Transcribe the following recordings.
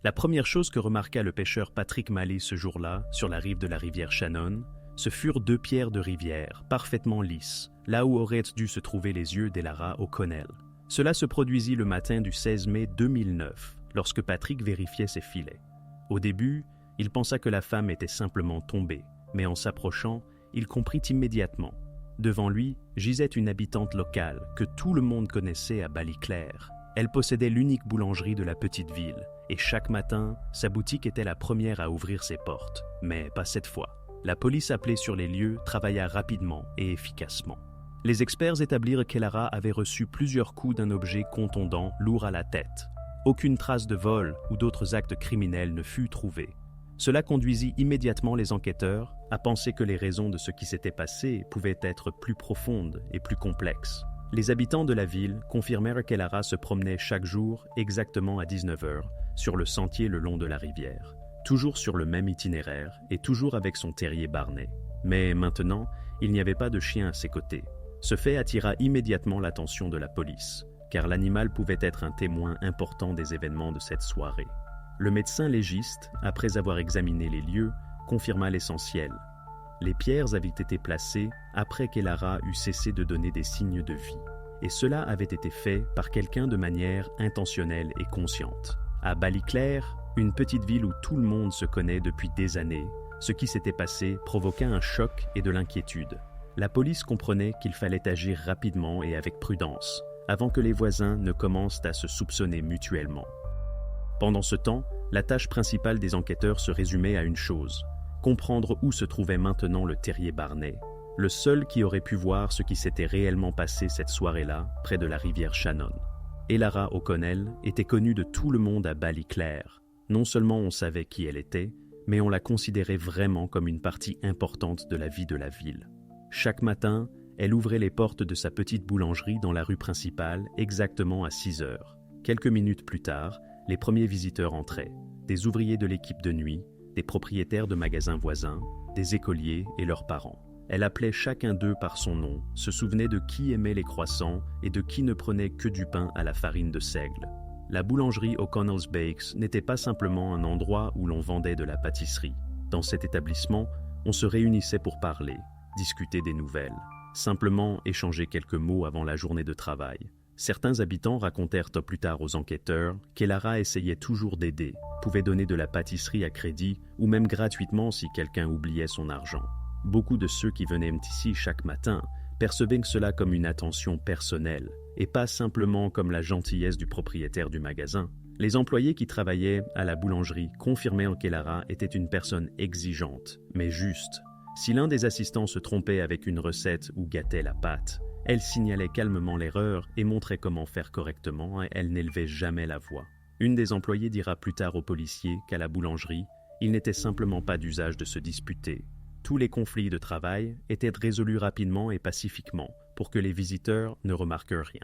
La première chose que remarqua le pêcheur Patrick Malley ce jour-là, sur la rive de la rivière Shannon, ce furent deux pierres de rivière, parfaitement lisses, là où auraient dû se trouver les yeux d'Elara O'Connell. Cela se produisit le matin du 16 mai 2009, lorsque Patrick vérifiait ses filets. Au début, il pensa que la femme était simplement tombée, mais en s'approchant, il comprit immédiatement. Devant lui gisait une habitante locale que tout le monde connaissait à Ballyclare. Elle possédait l'unique boulangerie de la petite ville, et chaque matin, sa boutique était la première à ouvrir ses portes. Mais pas cette fois. La police appelée sur les lieux travailla rapidement et efficacement. Les experts établirent qu'Elara avait reçu plusieurs coups d'un objet contondant lourd à la tête. Aucune trace de vol ou d'autres actes criminels ne fut trouvée. Cela conduisit immédiatement les enquêteurs à penser que les raisons de ce qui s'était passé pouvaient être plus profondes et plus complexes. Les habitants de la ville confirmèrent qu'Elara se promenait chaque jour exactement à 19h sur le sentier le long de la rivière, toujours sur le même itinéraire et toujours avec son terrier Barney. Mais maintenant, il n'y avait pas de chien à ses côtés. Ce fait attira immédiatement l'attention de la police, car l'animal pouvait être un témoin important des événements de cette soirée. Le médecin légiste, après avoir examiné les lieux, confirma l'essentiel. Les pierres avaient été placées après qu'Elara eut cessé de donner des signes de vie. Et cela avait été fait par quelqu'un de manière intentionnelle et consciente. À Ballyclare, une petite ville où tout le monde se connaît depuis des années, ce qui s'était passé provoqua un choc et de l'inquiétude. La police comprenait qu'il fallait agir rapidement et avec prudence, avant que les voisins ne commencent à se soupçonner mutuellement. Pendant ce temps, la tâche principale des enquêteurs se résumait à une chose: comprendre où se trouvait maintenant le terrier Barney, le seul qui aurait pu voir ce qui s'était réellement passé cette soirée-là, près de la rivière Shannon. Elara O'Connell était connue de tout le monde à Ballyclare. Non seulement on savait qui elle était, mais on la considérait vraiment comme une partie importante de la vie de la ville. Chaque matin, elle ouvrait les portes de sa petite boulangerie dans la rue principale exactement à 6h. Quelques minutes plus tard, les premiers visiteurs entraient, des ouvriers de l'équipe de nuit, des propriétaires de magasins voisins, des écoliers et leurs parents. Elle appelait chacun d'eux par son nom, se souvenait de qui aimait les croissants et de qui ne prenait que du pain à la farine de seigle. La boulangerie O'Connell's Bakes n'était pas simplement un endroit où l'on vendait de la pâtisserie. Dans cet établissement, on se réunissait pour parler, discuter des nouvelles, simplement échanger quelques mots avant la journée de travail. Certains habitants racontèrent plus tard aux enquêteurs qu'Elara essayait toujours d'aider, pouvait donner de la pâtisserie à crédit ou même gratuitement si quelqu'un oubliait son argent. Beaucoup de ceux qui venaient ici chaque matin percevaient cela comme une attention personnelle et pas simplement comme la gentillesse du propriétaire du magasin. Les employés qui travaillaient à la boulangerie confirmaient qu'Elara était une personne exigeante, mais juste. Si l'un des assistants se trompait avec une recette ou gâtait la pâte, elle signalait calmement l'erreur et montrait comment faire correctement, et elle n'élevait jamais la voix. Une des employées dira plus tard aux policiers qu'à la boulangerie, il n'était simplement pas d'usage de se disputer. Tous les conflits de travail étaient résolus rapidement et pacifiquement pour que les visiteurs ne remarquent rien.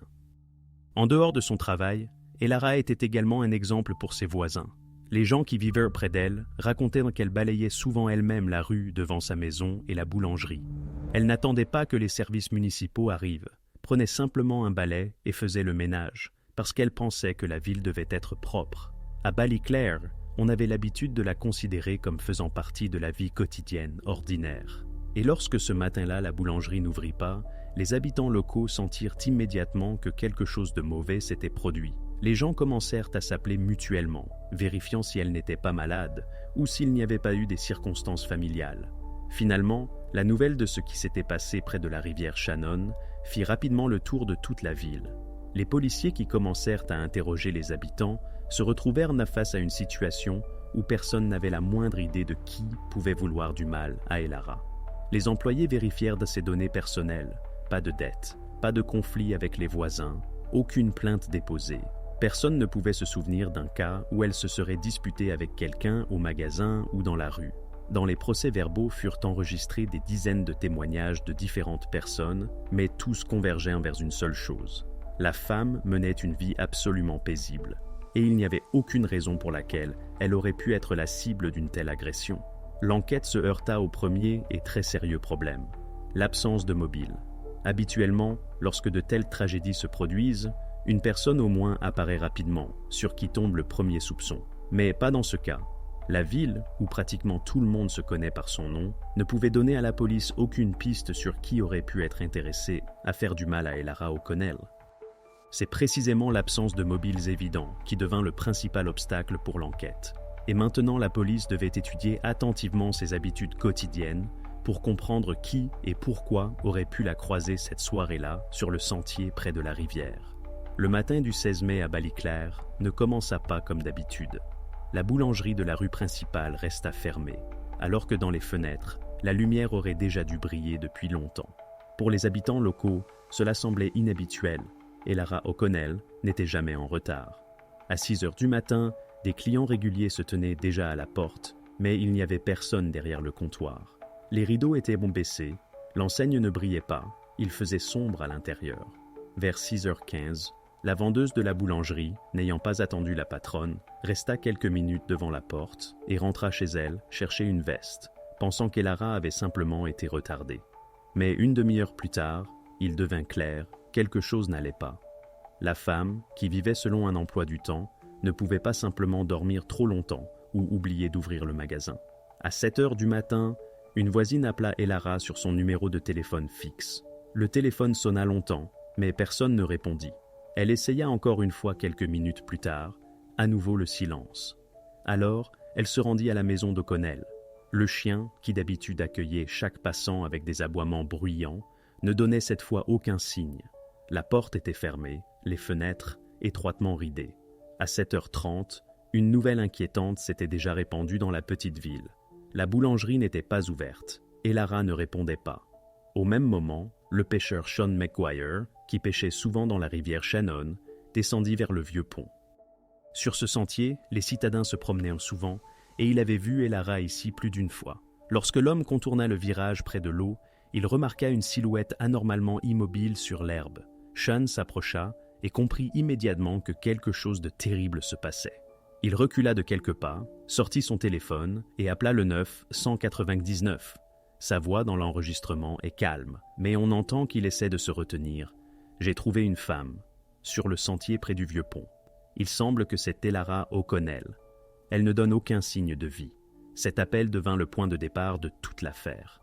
En dehors de son travail, Elara était également un exemple pour ses voisins. Les gens qui vivaient près d'elle racontaient qu'elle balayait souvent elle-même la rue devant sa maison et la boulangerie. Elle n'attendait pas que les services municipaux arrivent, prenait simplement un balai et faisait le ménage, parce qu'elle pensait que la ville devait être propre. À Ballyclare, on avait l'habitude de la considérer comme faisant partie de la vie quotidienne, ordinaire. Et lorsque ce matin-là la boulangerie n'ouvrit pas, les habitants locaux sentirent immédiatement que quelque chose de mauvais s'était produit. Les gens commencèrent à s'appeler mutuellement, vérifiant si elle n'était pas malade ou s'il n'y avait pas eu des circonstances familiales. Finalement, la nouvelle de ce qui s'était passé près de la rivière Shannon fit rapidement le tour de toute la ville. Les policiers qui commencèrent à interroger les habitants se retrouvèrent face à une situation où personne n'avait la moindre idée de qui pouvait vouloir du mal à Elara. Les employés vérifièrent de ses données personnelles, pas de dette, pas de conflit avec les voisins, aucune plainte déposée. Personne ne pouvait se souvenir d'un cas où elle se serait disputée avec quelqu'un au magasin ou dans la rue. Dans les procès-verbaux furent enregistrés des dizaines de témoignages de différentes personnes, mais tous convergeaient vers une seule chose. La femme menait une vie absolument paisible, et il n'y avait aucune raison pour laquelle elle aurait pu être la cible d'une telle agression. L'enquête se heurta au premier et très sérieux problème, l'absence de mobile. Habituellement, lorsque de telles tragédies se produisent, une personne au moins apparaît rapidement, sur qui tombe le premier soupçon. Mais pas dans ce cas. La ville, où pratiquement tout le monde se connaît par son nom, ne pouvait donner à la police aucune piste sur qui aurait pu être intéressé à faire du mal à Elara O'Connell. C'est précisément l'absence de mobiles évidents qui devint le principal obstacle pour l'enquête. Et maintenant, la police devait étudier attentivement ses habitudes quotidiennes pour comprendre qui et pourquoi aurait pu la croiser cette soirée-là sur le sentier près de la rivière. Le matin du 16 mai à Ballyclare ne commença pas comme d'habitude. La boulangerie de la rue principale resta fermée, alors que dans les fenêtres, la lumière aurait déjà dû briller depuis longtemps. Pour les habitants locaux, cela semblait inhabituel, et Elara O'Connell n'était jamais en retard. À 6 heures du matin, des clients réguliers se tenaient déjà à la porte, mais il n'y avait personne derrière le comptoir. Les rideaux étaient baissés, l'enseigne ne brillait pas, il faisait sombre à l'intérieur. Vers 6h15, la vendeuse de la boulangerie, n'ayant pas attendu la patronne, resta quelques minutes devant la porte et rentra chez elle chercher une veste, pensant qu'Elara avait simplement été retardée. Mais une demi-heure plus tard, il devint clair, quelque chose n'allait pas. La femme, qui vivait selon un emploi du temps, ne pouvait pas simplement dormir trop longtemps ou oublier d'ouvrir le magasin. À 7 heures du matin, une voisine appela Elara sur son numéro de téléphone fixe. Le téléphone sonna longtemps, mais personne ne répondit. Elle essaya encore une fois quelques minutes plus tard, à nouveau le silence. Alors, elle se rendit à la maison d'O'Connell. Le chien, qui d'habitude accueillait chaque passant avec des aboiements bruyants, ne donnait cette fois aucun signe. La porte était fermée, les fenêtres étroitement ridées. À 7h30, une nouvelle inquiétante s'était déjà répandue dans la petite ville. La boulangerie n'était pas ouverte, et Elara ne répondait pas. Au même moment, le pêcheur Sean McGuire, qui pêchait souvent dans la rivière Shannon, descendit vers le vieux pont. Sur ce sentier, les citadins se promenaient souvent, et il avait vu Elara ici plus d'une fois. Lorsque l'homme contourna le virage près de l'eau, il remarqua une silhouette anormalement immobile sur l'herbe. Sean s'approcha et comprit immédiatement que quelque chose de terrible se passait. Il recula de quelques pas, sortit son téléphone et appela le 999. Sa voix dans l'enregistrement est calme, mais on entend qu'il essaie de se retenir. « J'ai trouvé une femme, sur le sentier près du vieux pont. Il semble que c'est Elara O'Connell. Elle ne donne aucun signe de vie. » Cet appel devint le point de départ de toute l'affaire.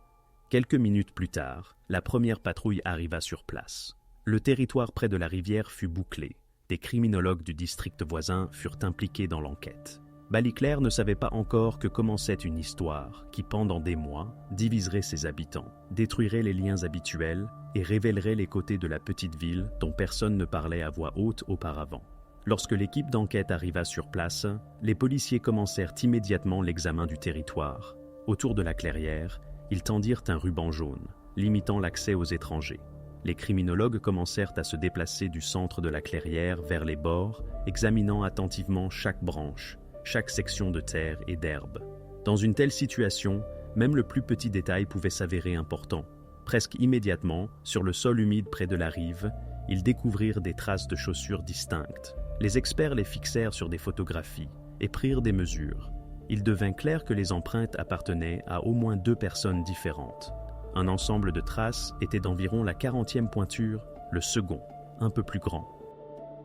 Quelques minutes plus tard, la première patrouille arriva sur place. Le territoire près de la rivière fut bouclé. Des criminologues du district voisin furent impliqués dans l'enquête. Ballyclare ne savait pas encore que commençait une histoire qui, pendant des mois, diviserait ses habitants, détruirait les liens habituels et révélerait les côtés de la petite ville dont personne ne parlait à voix haute auparavant. Lorsque l'équipe d'enquête arriva sur place, les policiers commencèrent immédiatement l'examen du territoire. Autour de la clairière, ils tendirent un ruban jaune, limitant l'accès aux étrangers. Les criminologues commencèrent à se déplacer du centre de la clairière vers les bords, examinant attentivement chaque branche, chaque section de terre et d'herbe. Dans une telle situation, même le plus petit détail pouvait s'avérer important. Presque immédiatement, sur le sol humide près de la rive, ils découvrirent des traces de chaussures distinctes. Les experts les fixèrent sur des photographies et prirent des mesures. Il devint clair que les empreintes appartenaient à au moins 2 personnes différentes. Un ensemble de traces était d'environ la 40e pointure, le second, un peu plus grand.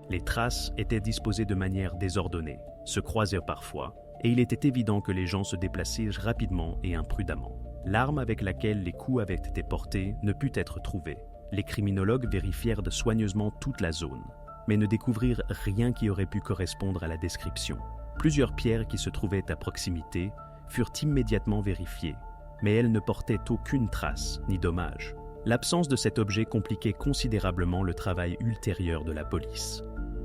Les traces étaient disposées de manière désordonnée, se croisaient parfois, et il était évident que les gens se déplaçaient rapidement et imprudemment. L'arme avec laquelle les coups avaient été portés ne put être trouvée. Les criminologues vérifièrent soigneusement toute la zone, mais ne découvrirent rien qui aurait pu correspondre à la description. Plusieurs pierres qui se trouvaient à proximité furent immédiatement vérifiées, mais elles ne portaient aucune trace ni dommage. L'absence de cet objet compliquait considérablement le travail ultérieur de la police.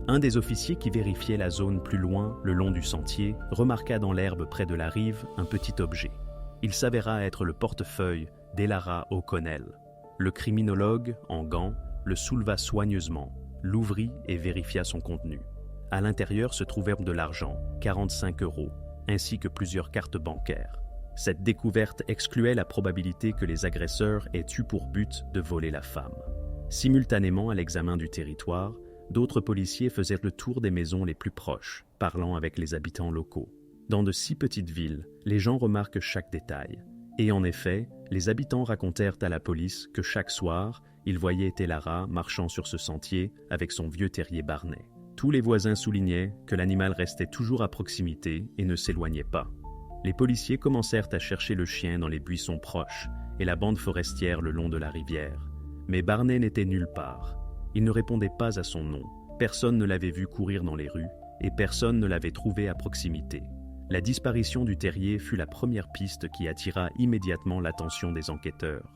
Un des officiers qui vérifiait la zone plus loin, le long du sentier, remarqua dans l'herbe près de la rive un petit objet. Il s'avéra être le portefeuille d'Elara O'Connell. Le criminologue, en gants, le souleva soigneusement, l'ouvrit et vérifia son contenu. À l'intérieur se trouvèrent de l'argent, 45 €, ainsi que plusieurs cartes bancaires. Cette découverte excluait la probabilité que les agresseurs aient eu pour but de voler la femme. Simultanément à l'examen du territoire, d'autres policiers faisaient le tour des maisons les plus proches, parlant avec les habitants locaux. Dans de si petites villes, les gens remarquent chaque détail. Et en effet, les habitants racontèrent à la police que chaque soir, ils voyaient Elara marchant sur ce sentier avec son vieux terrier Barnet. Tous les voisins soulignaient que l'animal restait toujours à proximité et ne s'éloignait pas. Les policiers commencèrent à chercher le chien dans les buissons proches et la bande forestière le long de la rivière. Mais Barney n'était nulle part. Il ne répondait pas à son nom. Personne ne l'avait vu courir dans les rues et personne ne l'avait trouvé à proximité. La disparition du terrier fut la première piste qui attira immédiatement l'attention des enquêteurs.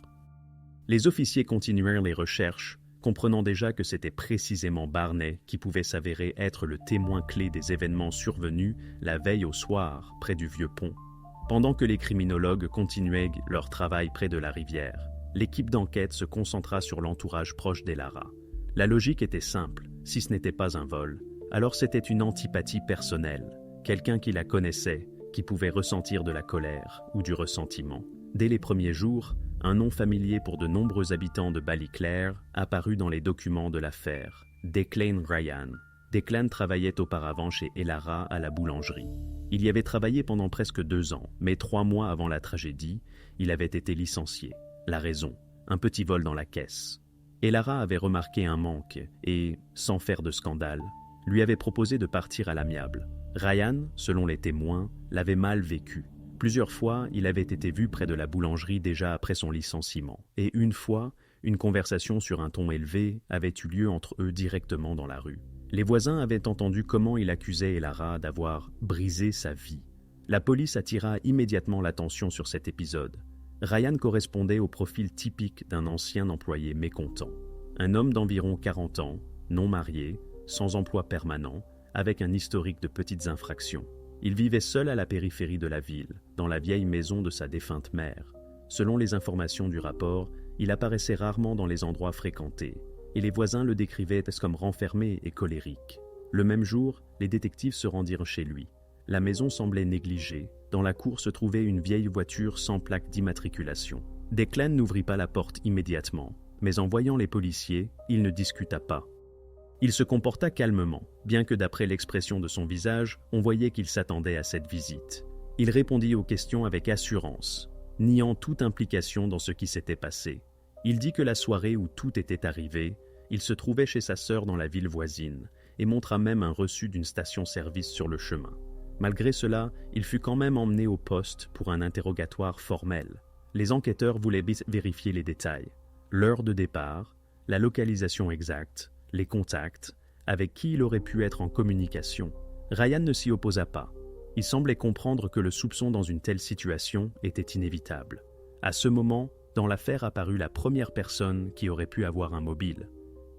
Les officiers continuèrent les recherches, comprenant déjà que c'était précisément Barney qui pouvait s'avérer être le témoin clé des événements survenus la veille au soir près du vieux pont. Pendant que les criminologues continuaient leur travail près de la rivière, l'équipe d'enquête se concentra sur l'entourage proche d'Elara. La logique était simple, si ce n'était pas un vol, alors c'était une antipathie personnelle, quelqu'un qui la connaissait, qui pouvait ressentir de la colère ou du ressentiment. Dès les premiers jours, un nom familier pour de nombreux habitants de Ballyclare apparut dans les documents de l'affaire, Declan Ryan. Declan travaillait auparavant chez Elara à la boulangerie. Il y avait travaillé pendant presque 2 ans, mais 3 mois avant la tragédie, il avait été licencié. La raison, un petit vol dans la caisse. Elara avait remarqué un manque et, sans faire de scandale, lui avait proposé de partir à l'amiable. Ryan, selon les témoins, l'avait mal vécu. Plusieurs fois, il avait été vu près de la boulangerie déjà après son licenciement. Et une fois, une conversation sur un ton élevé avait eu lieu entre eux directement dans la rue. Les voisins avaient entendu comment il accusait Elara d'avoir brisé sa vie. La police attira immédiatement l'attention sur cet épisode. Ryan correspondait au profil typique d'un ancien employé mécontent. Un homme d'environ 40 ans, non marié, sans emploi permanent, avec un historique de petites infractions. Il vivait seul à la périphérie de la ville, dans la vieille maison de sa défunte mère. Selon les informations du rapport, il apparaissait rarement dans les endroits fréquentés, et les voisins le décrivaient comme renfermé et colérique. Le même jour, les détectives se rendirent chez lui. La maison semblait négligée. Dans la cour se trouvait une vieille voiture sans plaque d'immatriculation. Declan n'ouvrit pas la porte immédiatement, mais en voyant les policiers, il ne discuta pas. Il se comporta calmement, bien que d'après l'expression de son visage, on voyait qu'il s'attendait à cette visite. Il répondit aux questions avec assurance, niant toute implication dans ce qui s'était passé. Il dit que la soirée où tout était arrivé, il se trouvait chez sa sœur dans la ville voisine, et montra même un reçu d'une station-service sur le chemin. Malgré cela, il fut quand même emmené au poste pour un interrogatoire formel. Les enquêteurs voulaient vérifier les détails, l'heure de départ, la localisation exacte, les contacts, avec qui il aurait pu être en communication. Ryan ne s'y opposa pas. Il semblait comprendre que le soupçon dans une telle situation était inévitable. À ce moment, dans l'affaire apparut la première personne qui aurait pu avoir un mobile.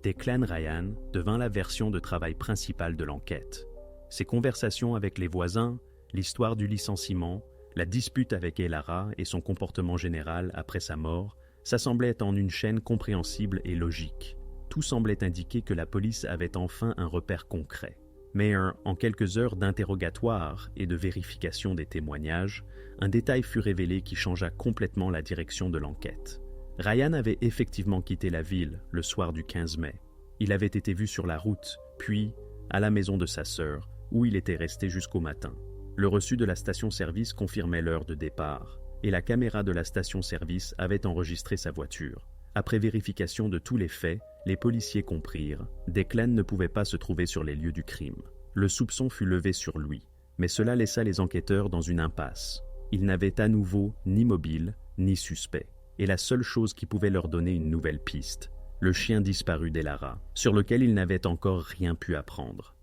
Declan Ryan devint la version de travail principale de l'enquête. Ses conversations avec les voisins, l'histoire du licenciement, la dispute avec Elara et son comportement général après sa mort s'assemblaient en une chaîne compréhensible et logique. Tout semblait indiquer que la police avait enfin un repère concret. Mais en quelques heures d'interrogatoire et de vérification des témoignages, un détail fut révélé qui changea complètement la direction de l'enquête. Ryan avait effectivement quitté la ville le soir du 15 mai. Il avait été vu sur la route, puis à la maison de sa sœur, où il était resté jusqu'au matin. Le reçu de la station-service confirmait l'heure de départ, et la caméra de la station-service avait enregistré sa voiture. Après vérification de tous les faits, les policiers comprirent, Declan ne pouvait pas se trouver sur les lieux du crime. Le soupçon fut levé sur lui, mais cela laissa les enquêteurs dans une impasse. Ils n'avaient à nouveau ni mobile, ni suspect, et la seule chose qui pouvait leur donner une nouvelle piste, le chien disparu d'Elara, sur lequel ils n'avaient encore rien pu apprendre.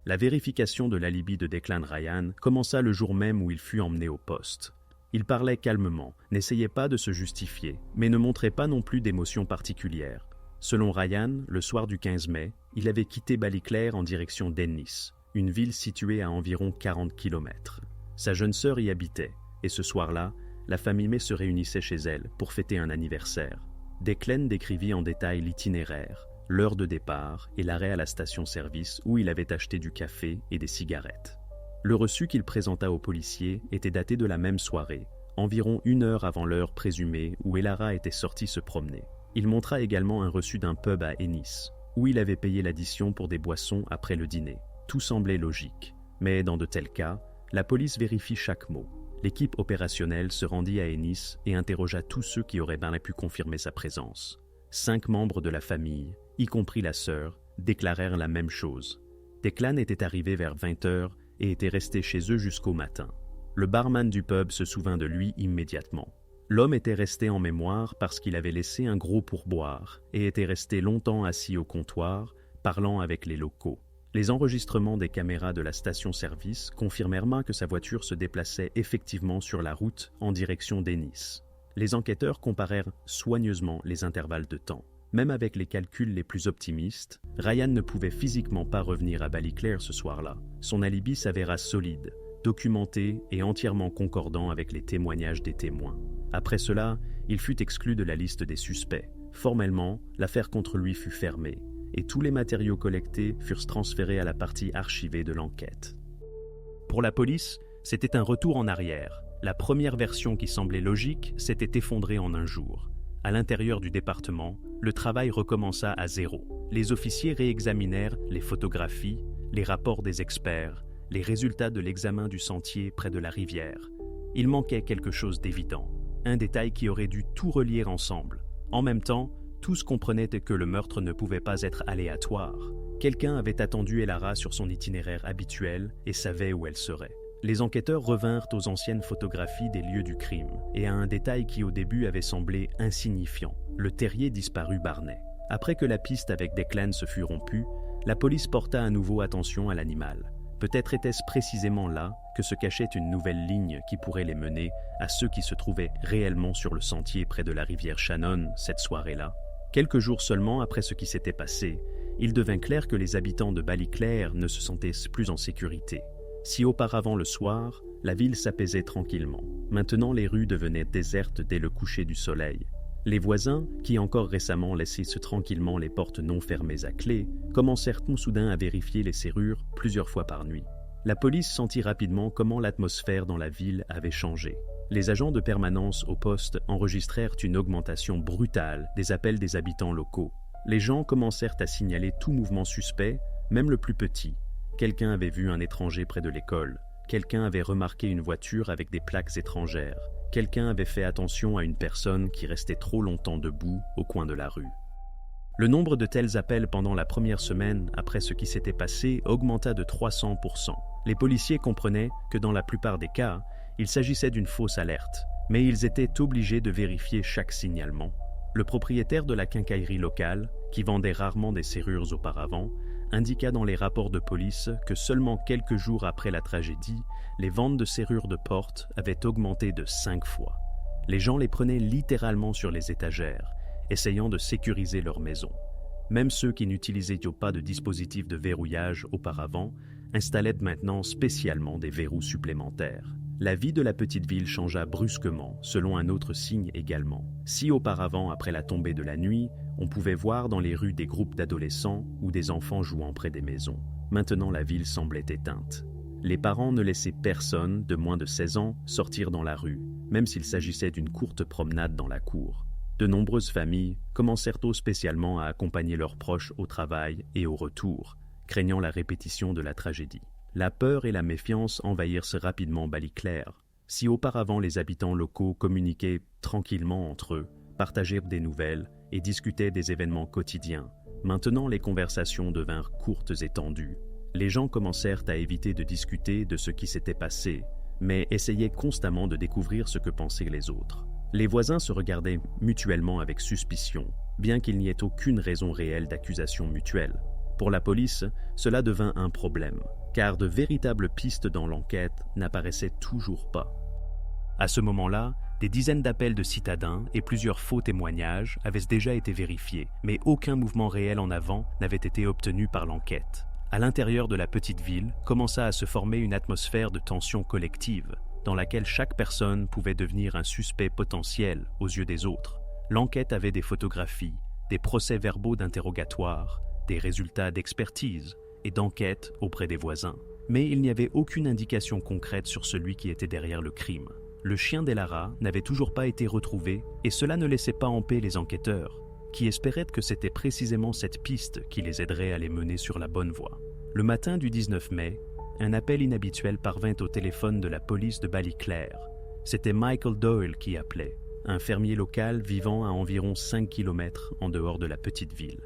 La vérification de l'alibi de Declan Ryan commença le jour même où il fut emmené au poste. Il parlait calmement, n'essayait pas de se justifier, mais ne montrait pas non plus d'émotion particulière. Selon Ryan, le soir du 15 mai, il avait quitté Ballyclare en direction d'Ennis, une ville située à environ 40 km. Sa jeune sœur y habitait, et ce soir-là, la famille May se réunissait chez elle pour fêter un anniversaire. Declan décrivit en détail l'itinéraire, l'heure de départ et l'arrêt à la station-service où il avait acheté du café et des cigarettes. Le reçu qu'il présenta aux policiers était daté de la même soirée, environ 1 heure avant l'heure présumée où Elara était sortie se promener. Il montra également un reçu d'un pub à Ennis, où il avait payé l'addition pour des boissons après le dîner. Tout semblait logique, mais dans de tels cas, la police vérifie chaque mot. L'équipe opérationnelle se rendit à Ennis et interrogea tous ceux qui auraient bien pu confirmer sa présence. 5 membres de la famille, y compris la sœur, déclarèrent la même chose. Declan était arrivé vers 20h et était resté chez eux jusqu'au matin. Le barman du pub se souvint de lui immédiatement. L'homme était resté en mémoire parce qu'il avait laissé un gros pourboire et était resté longtemps assis au comptoir, parlant avec les locaux. Les enregistrements des caméras de la station-service confirmèrent que sa voiture se déplaçait effectivement sur la route en direction d'Ennis. Les enquêteurs comparèrent soigneusement les intervalles de temps. Même avec les calculs les plus optimistes, Ryan ne pouvait physiquement pas revenir à Ballyclare ce soir-là. Son alibi s'avéra solide, documenté et entièrement concordant avec les témoignages des témoins. Après cela, il fut exclu de la liste des suspects. Formellement, l'affaire contre lui fut fermée, et tous les matériaux collectés furent transférés à la partie archivée de l'enquête. Pour la police, c'était un retour en arrière. La première version qui semblait logique s'était effondrée en un jour. À l'intérieur du département, le travail recommença à zéro. Les officiers réexaminèrent les photographies, les rapports des experts, les résultats de l'examen du sentier près de la rivière. Il manquait quelque chose d'évident, un détail qui aurait dû tout relier ensemble. En même temps, tous comprenaient que le meurtre ne pouvait pas être aléatoire. Quelqu'un avait attendu Elara sur son itinéraire habituel et savait où elle serait. Les enquêteurs revinrent aux anciennes photographies des lieux du crime et à un détail qui au début avait semblé insignifiant, le terrier disparu Barnet. Après que la piste avec Declan se fut rompue, la police porta à nouveau attention à l'animal. Peut-être était-ce précisément là que se cachait une nouvelle ligne qui pourrait les mener à ceux qui se trouvaient réellement sur le sentier près de la rivière Shannon cette soirée-là. Quelques jours seulement après ce qui s'était passé, il devint clair que les habitants de Ballyclare ne se sentaient plus en sécurité. Si auparavant le soir, la ville s'apaisait tranquillement, maintenant les rues devenaient désertes dès le coucher du soleil. Les voisins, qui encore récemment laissaient tranquillement les portes non fermées à clé, commencèrent tout soudain à vérifier les serrures plusieurs fois par nuit. La police sentit rapidement comment l'atmosphère dans la ville avait changé. Les agents de permanence au poste enregistrèrent une augmentation brutale des appels des habitants locaux. Les gens commencèrent à signaler tout mouvement suspect, même le plus petit. Quelqu'un avait vu un étranger près de l'école. Quelqu'un avait remarqué une voiture avec des plaques étrangères. Quelqu'un avait fait attention à une personne qui restait trop longtemps debout au coin de la rue. Le nombre de tels appels pendant la première semaine après ce qui s'était passé augmenta de 300%. Les policiers comprenaient que dans la plupart des cas, il s'agissait d'une fausse alerte, mais ils étaient obligés de vérifier chaque signalement. Le propriétaire de la quincaillerie locale, qui vendait rarement des serrures auparavant, indiqua dans les rapports de police que seulement quelques jours après la tragédie, les ventes de serrures de porte avaient augmenté de 5 fois. Les gens les prenaient littéralement sur les étagères, essayant de sécuriser leur maison. Même ceux qui n'utilisaient pas de dispositif de verrouillage auparavant installaient maintenant spécialement des verrous supplémentaires. La vie de la petite ville changea brusquement, selon un autre signe également. Si auparavant, après la tombée de la nuit, on pouvait voir dans les rues des groupes d'adolescents ou des enfants jouant près des maisons, maintenant la ville semblait éteinte. Les parents ne laissaient personne de moins de 16 ans sortir dans la rue, même s'il s'agissait d'une courte promenade dans la cour. De nombreuses familles commencèrent tôt spécialement à accompagner leurs proches au travail et au retour, craignant la répétition de la tragédie. La peur et la méfiance envahirent rapidement Ballyclare. Si auparavant les habitants locaux communiquaient tranquillement entre eux, partagèrent des nouvelles et discutaient des événements quotidiens, maintenant les conversations devinrent courtes et tendues. Les gens commencèrent à éviter de discuter de ce qui s'était passé, mais essayaient constamment de découvrir ce que pensaient les autres. Les voisins se regardaient mutuellement avec suspicion, bien qu'il n'y ait aucune raison réelle d'accusation mutuelle. Pour la police, cela devint un problème, car de véritables pistes dans l'enquête n'apparaissaient toujours pas. À ce moment-là, des dizaines d'appels de citadins et plusieurs faux témoignages avaient déjà été vérifiés, mais aucun mouvement réel en avant n'avait été obtenu par l'enquête. À l'intérieur de la petite ville commença à se former une atmosphère de tension collective, dans laquelle chaque personne pouvait devenir un suspect potentiel aux yeux des autres. L'enquête avait des photographies, des procès-verbaux d'interrogatoire, des résultats d'expertise et d'enquête auprès des voisins. Mais il n'y avait aucune indication concrète sur celui qui était derrière le crime. Le chien d'Elara n'avait toujours pas été retrouvé et cela ne laissait pas en paix les enquêteurs, qui espéraient que c'était précisément cette piste qui les aiderait à les mener sur la bonne voie. Le matin du 19 mai, un appel inhabituel parvint au téléphone de la police de Ballyclare. C'était Michael Doyle qui appelait, un fermier local vivant à environ 5 km en dehors de la petite ville.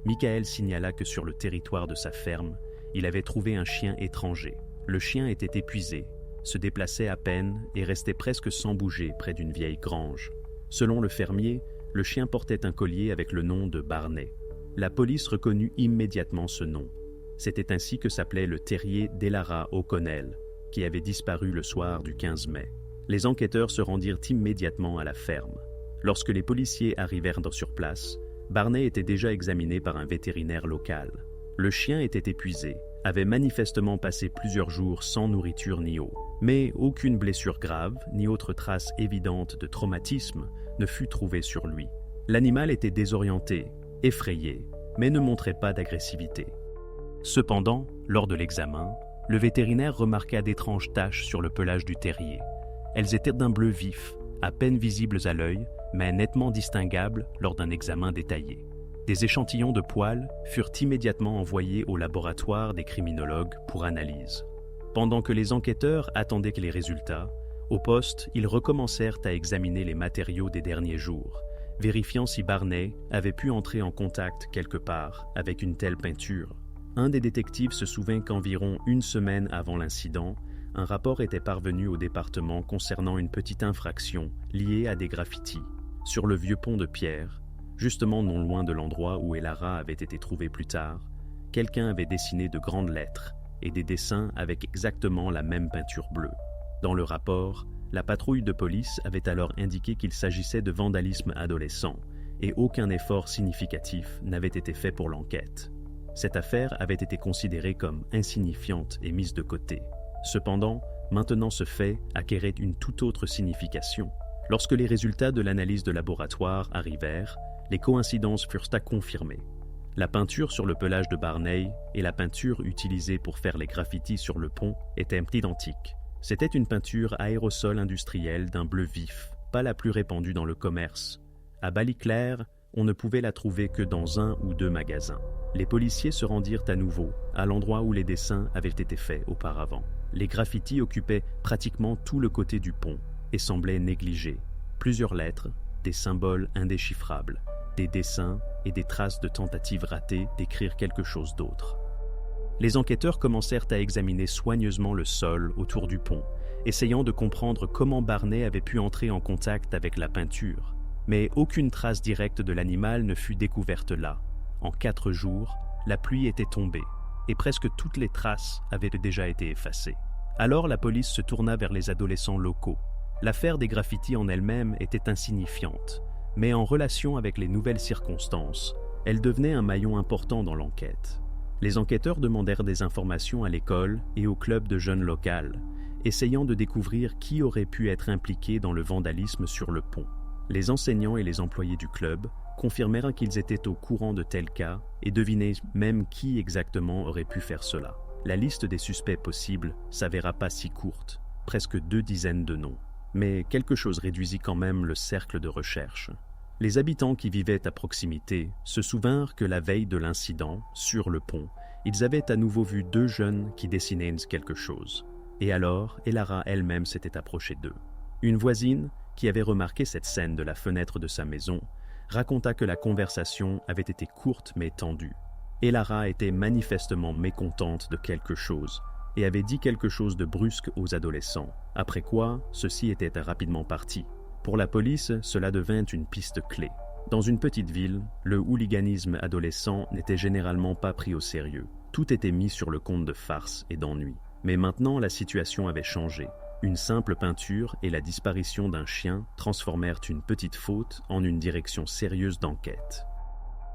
Michael signala que sur le territoire de sa ferme, il avait trouvé un chien étranger. Le chien était épuisé, se déplaçait à peine et restait presque sans bouger près d'une vieille grange. Selon le fermier, le chien portait un collier avec le nom de Barney. La police reconnut immédiatement ce nom. C'était ainsi que s'appelait le terrier Delara O'Connell, qui avait disparu le soir du 15 mai. Les enquêteurs se rendirent immédiatement à la ferme. Lorsque les policiers arrivèrent sur place, Barney était déjà examiné par un vétérinaire local. Le chien était épuisé, avait manifestement passé plusieurs jours sans nourriture ni eau. Mais aucune blessure grave, ni autre trace évidente de traumatisme ne fut trouvée sur lui. L'animal était désorienté, effrayé, mais ne montrait pas d'agressivité. Cependant, lors de l'examen, le vétérinaire remarqua d'étranges taches sur le pelage du terrier. Elles étaient d'un bleu vif, à peine visibles à l'œil, mais nettement distinguables lors d'un examen détaillé. Des échantillons de poils furent immédiatement envoyés au laboratoire des criminologues pour analyse. Pendant que les enquêteurs attendaient les résultats, au poste, ils recommencèrent à examiner les matériaux des derniers jours, vérifiant si Barney avait pu entrer en contact quelque part avec une telle peinture. Un des détectives se souvint qu'environ une semaine avant l'incident, un rapport était parvenu au département concernant une petite infraction liée à des graffitis sur le vieux pont de pierre, justement non loin de l'endroit où Elara avait été trouvée plus tard. Quelqu'un avait dessiné de grandes lettres et des dessins avec exactement la même peinture bleue. Dans le rapport, la patrouille de police avait alors indiqué qu'il s'agissait de vandalisme adolescent et aucun effort significatif n'avait été fait pour l'enquête. Cette affaire avait été considérée comme insignifiante et mise de côté. Cependant, maintenant ce fait acquérait une toute autre signification. Lorsque les résultats de l'analyse de laboratoire arrivèrent, les coïncidences furent à confirmer. La peinture sur le pelage de Barney et la peinture utilisée pour faire les graffitis sur le pont étaient identiques. C'était une peinture aérosol industrielle d'un bleu vif, pas la plus répandue dans le commerce. À Ballyclare, on ne pouvait la trouver que dans 1 ou 2 magasins. Les policiers se rendirent à nouveau à l'endroit où les dessins avaient été faits auparavant. Les graffitis occupaient pratiquement tout le côté du pont et semblaient négligés. Plusieurs lettres, des symboles indéchiffrables, des dessins et des traces de tentatives ratées d'écrire quelque chose d'autre. Les enquêteurs commencèrent à examiner soigneusement le sol autour du pont, essayant de comprendre comment Barney avait pu entrer en contact avec la peinture. Mais aucune trace directe de l'animal ne fut découverte là. En 4 jours, la pluie était tombée et presque toutes les traces avaient déjà été effacées. Alors la police se tourna vers les adolescents locaux. L'affaire des graffitis en elle-même était insignifiante, mais en relation avec les nouvelles circonstances, elle devenait un maillon important dans l'enquête. Les enquêteurs demandèrent des informations à l'école et au club de jeunes local, essayant de découvrir qui aurait pu être impliqué dans le vandalisme sur le pont. Les enseignants et les employés du club confirmèrent qu'ils étaient au courant de tels cas et devinaient même qui exactement aurait pu faire cela. La liste des suspects possibles s'avéra pas si courte, presque 2 dizaines de noms. Mais quelque chose réduisit quand même le cercle de recherche. Les habitants qui vivaient à proximité se souvinrent que la veille de l'incident, sur le pont, ils avaient à nouveau vu 2 jeunes qui dessinaient quelque chose. Et alors, Elara elle-même s'était approchée d'eux. Une voisine, qui avait remarqué cette scène de la fenêtre de sa maison, raconta que la conversation avait été courte mais tendue. Elara était manifestement mécontente de quelque chose et avait dit quelque chose de brusque aux adolescents, après quoi ceux-ci étaient rapidement partis. Pour la police, cela devint une piste clé. Dans une petite ville, le hooliganisme adolescent n'était généralement pas pris au sérieux. Tout était mis sur le compte de farce et d'ennui. Mais maintenant, la situation avait changé. Une simple peinture et la disparition d'un chien transformèrent une petite faute en une direction sérieuse d'enquête.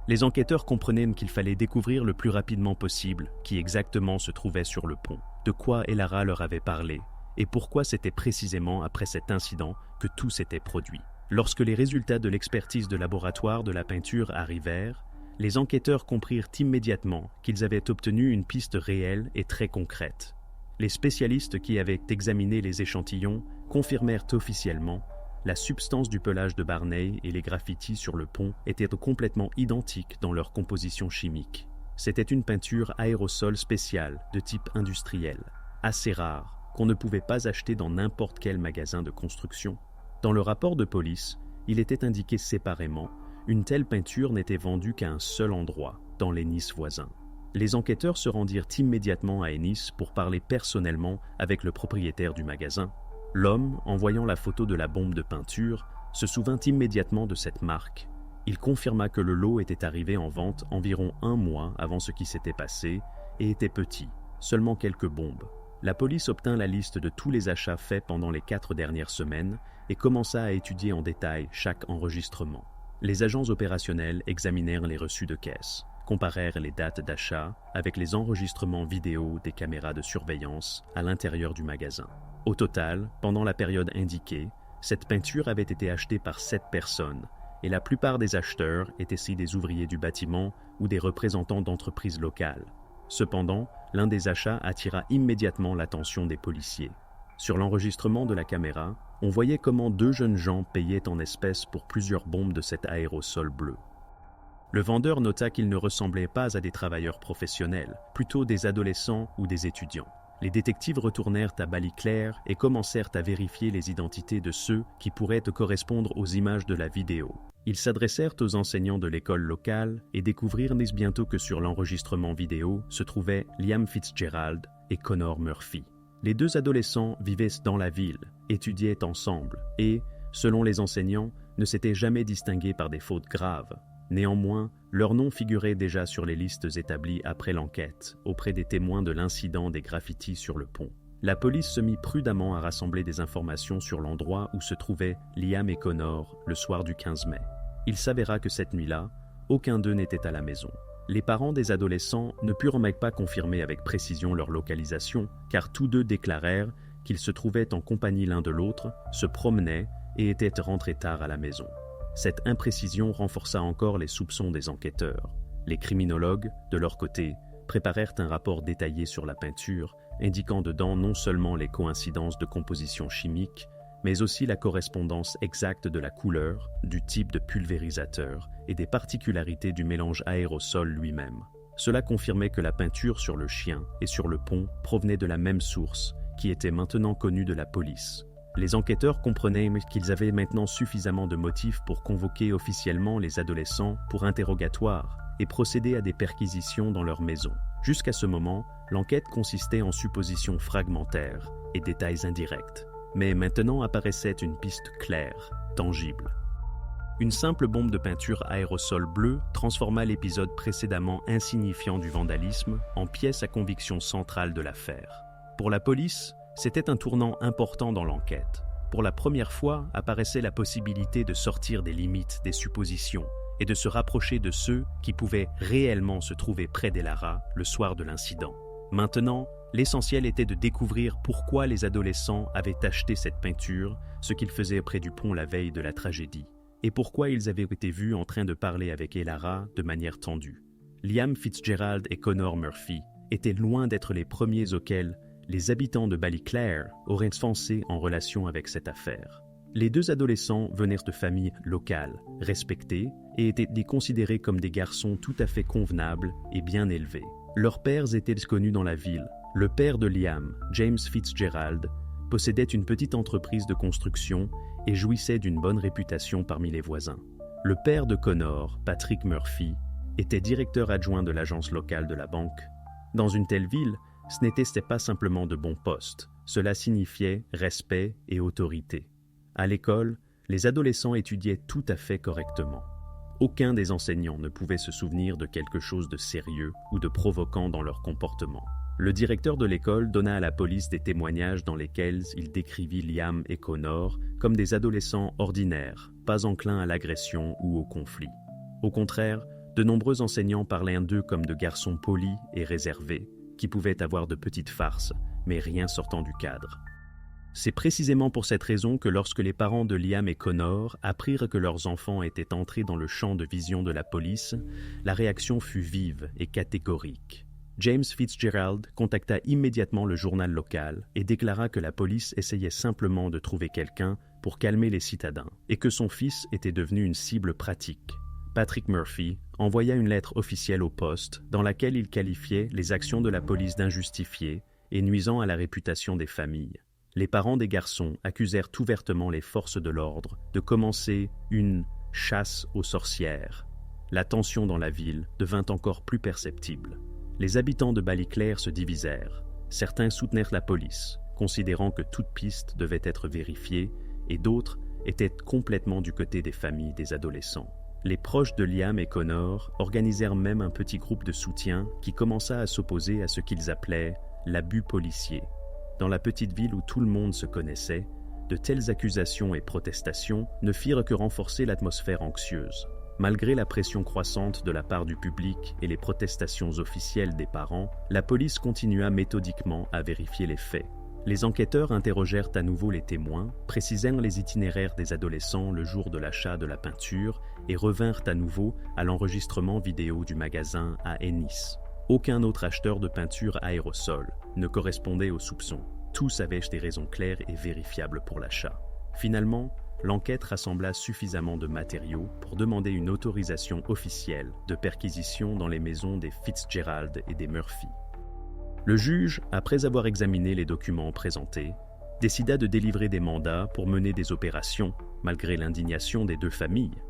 Les enquêteurs comprenaient qu'il fallait découvrir le plus rapidement possible qui exactement se trouvait sur le pont, de quoi Elara leur avait parlé, et pourquoi c'était précisément après cet incident que tout s'était produit. Lorsque les résultats de l'expertise de laboratoire de la peinture arrivèrent, les enquêteurs comprirent immédiatement qu'ils avaient obtenu une piste réelle et très concrète. Les spécialistes qui avaient examiné les échantillons confirmèrent officiellement la substance du pelage de Barney et les graffitis sur le pont étaient complètement identiques dans leur composition chimique. C'était une peinture aérosol spéciale de type industriel, assez rare, qu'on ne pouvait pas acheter dans n'importe quel magasin de construction. Dans le rapport de police, il était indiqué séparément, une telle peinture n'était vendue qu'à un seul endroit, dans les Nice voisins. Les enquêteurs se rendirent immédiatement à Ennis pour parler personnellement avec le propriétaire du magasin. L'homme, en voyant la photo de la bombe de peinture, se souvint immédiatement de cette marque. Il confirma que le lot était arrivé en vente environ 1 mois avant ce qui s'était passé et était petit, seulement quelques bombes. La police obtint la liste de tous les achats faits pendant les 4 dernières semaines et commença à étudier en détail chaque enregistrement. Les agents opérationnels examinèrent les reçus de caisse, comparèrent les dates d'achat avec les enregistrements vidéo des caméras de surveillance à l'intérieur du magasin. Au total, pendant la période indiquée, cette peinture avait été achetée par 7 personnes et la plupart des acheteurs étaient des ouvriers du bâtiment ou des représentants d'entreprises locales. Cependant, l'un des achats attira immédiatement l'attention des policiers. Sur l'enregistrement de la caméra, on voyait comment 2 jeunes gens payaient en espèces pour plusieurs bombes de cet aérosol bleu. Le vendeur nota qu'ils ne ressemblaient pas à des travailleurs professionnels, plutôt des adolescents ou des étudiants. Les détectives retournèrent à Ballyclare et commencèrent à vérifier les identités de ceux qui pourraient correspondre aux images de la vidéo. Ils s'adressèrent aux enseignants de l'école locale et découvrirent bientôt que sur l'enregistrement vidéo se trouvaient Liam Fitzgerald et Connor Murphy. Les 2 adolescents vivaient dans la ville, étudiaient ensemble et, selon les enseignants, ne s'étaient jamais distingués par des fautes graves. Néanmoins, leurs noms figuraient déjà sur les listes établies après l'enquête, auprès des témoins de l'incident des graffitis sur le pont. La police se mit prudemment à rassembler des informations sur l'endroit où se trouvaient Liam et Connor le soir du 15 mai. Il s'avéra que cette nuit-là, aucun d'eux n'était à la maison. Les parents des adolescents ne purent même pas confirmer avec précision leur localisation, car tous 2 déclarèrent qu'ils se trouvaient en compagnie l'un de l'autre, se promenaient et étaient rentrés tard à la maison. Cette imprécision renforça encore les soupçons des enquêteurs. Les criminologues, de leur côté, préparèrent un rapport détaillé sur la peinture, indiquant dedans non seulement les coïncidences de composition chimique, mais aussi la correspondance exacte de la couleur, du type de pulvérisateur et des particularités du mélange aérosol lui-même. Cela confirmait que la peinture sur le chien et sur le pont provenait de la même source, qui était maintenant connue de la police. Les enquêteurs comprenaient qu'ils avaient maintenant suffisamment de motifs pour convoquer officiellement les adolescents pour interrogatoire et procéder à des perquisitions dans leur maison. Jusqu'à ce moment, l'enquête consistait en suppositions fragmentaires et détails indirects. Mais maintenant apparaissait une piste claire, tangible. Une simple bombe de peinture aérosol bleu transforma l'épisode précédemment insignifiant du vandalisme en pièce à conviction centrale de l'affaire. Pour la police, c'était un tournant important dans l'enquête. Pour la première fois apparaissait la possibilité de sortir des limites des suppositions et de se rapprocher de ceux qui pouvaient réellement se trouver près d'Elara le soir de l'incident. Maintenant, l'essentiel était de découvrir pourquoi les adolescents avaient acheté cette peinture, ce qu'ils faisaient près du pont la veille de la tragédie, et pourquoi ils avaient été vus en train de parler avec Elara de manière tendue. Liam Fitzgerald et Connor Murphy étaient loin d'être les premiers auxquels les habitants de Ballyclare auraient pensé en relation avec cette affaire. Les 2 adolescents venaient de familles locales, respectées, et étaient considérés comme des garçons tout à fait convenables et bien élevés. Leurs pères étaient connus dans la ville. Le père de Liam, James Fitzgerald, possédait une petite entreprise de construction et jouissait d'une bonne réputation parmi les voisins. Le père de Connor, Patrick Murphy, était directeur adjoint de l'agence locale de la banque. Dans une telle ville, ce n'était pas simplement de bons postes, cela signifiait respect et autorité. À l'école, les adolescents étudiaient tout à fait correctement. Aucun des enseignants ne pouvait se souvenir de quelque chose de sérieux ou de provoquant dans leur comportement. Le directeur de l'école donna à la police des témoignages dans lesquels il décrivit Liam et Connor comme des adolescents ordinaires, pas enclins à l'agression ou au conflit. Au contraire, de nombreux enseignants parlaient d'eux comme de garçons polis et réservés, qui pouvaient avoir de petites farces, mais rien sortant du cadre. C'est précisément pour cette raison que lorsque les parents de Liam et Connor apprirent que leurs enfants étaient entrés dans le champ de vision de la police, la réaction fut vive et catégorique. James Fitzgerald contacta immédiatement le journal local et déclara que la police essayait simplement de trouver quelqu'un pour calmer les citadins et que son fils était devenu une cible pratique. Patrick Murphy envoya une lettre officielle au Poste dans laquelle il qualifiait les actions de la police d'injustifiées et nuisant à la réputation des familles. Les parents des garçons accusèrent ouvertement les forces de l'ordre de commencer une chasse aux sorcières. La tension dans la ville devint encore plus perceptible. Les habitants de Ballyclare se divisèrent. Certains soutenèrent la police, considérant que toute piste devait être vérifiée, et d'autres étaient complètement du côté des familles des adolescents. Les proches de Liam et Connor organisèrent même un petit groupe de soutien qui commença à s'opposer à ce qu'ils appelaient l'abus policier. Dans la petite ville où tout le monde se connaissait, de telles accusations et protestations ne firent que renforcer l'atmosphère anxieuse. Malgré la pression croissante de la part du public et les protestations officielles des parents, la police continua méthodiquement à vérifier les faits. Les enquêteurs interrogèrent à nouveau les témoins, précisèrent les itinéraires des adolescents le jour de l'achat de la peinture et revinrent à nouveau à l'enregistrement vidéo du magasin à Ennis. Aucun autre acheteur de peinture aérosol ne correspondait aux soupçons. Tous avaient des raisons claires et vérifiables pour l'achat. Finalement, l'enquête rassembla suffisamment de matériaux pour demander une autorisation officielle de perquisition dans les maisons des Fitzgerald et des Murphy. Le juge, après avoir examiné les documents présentés, décida de délivrer des mandats pour mener des opérations, malgré l'indignation des deux familles.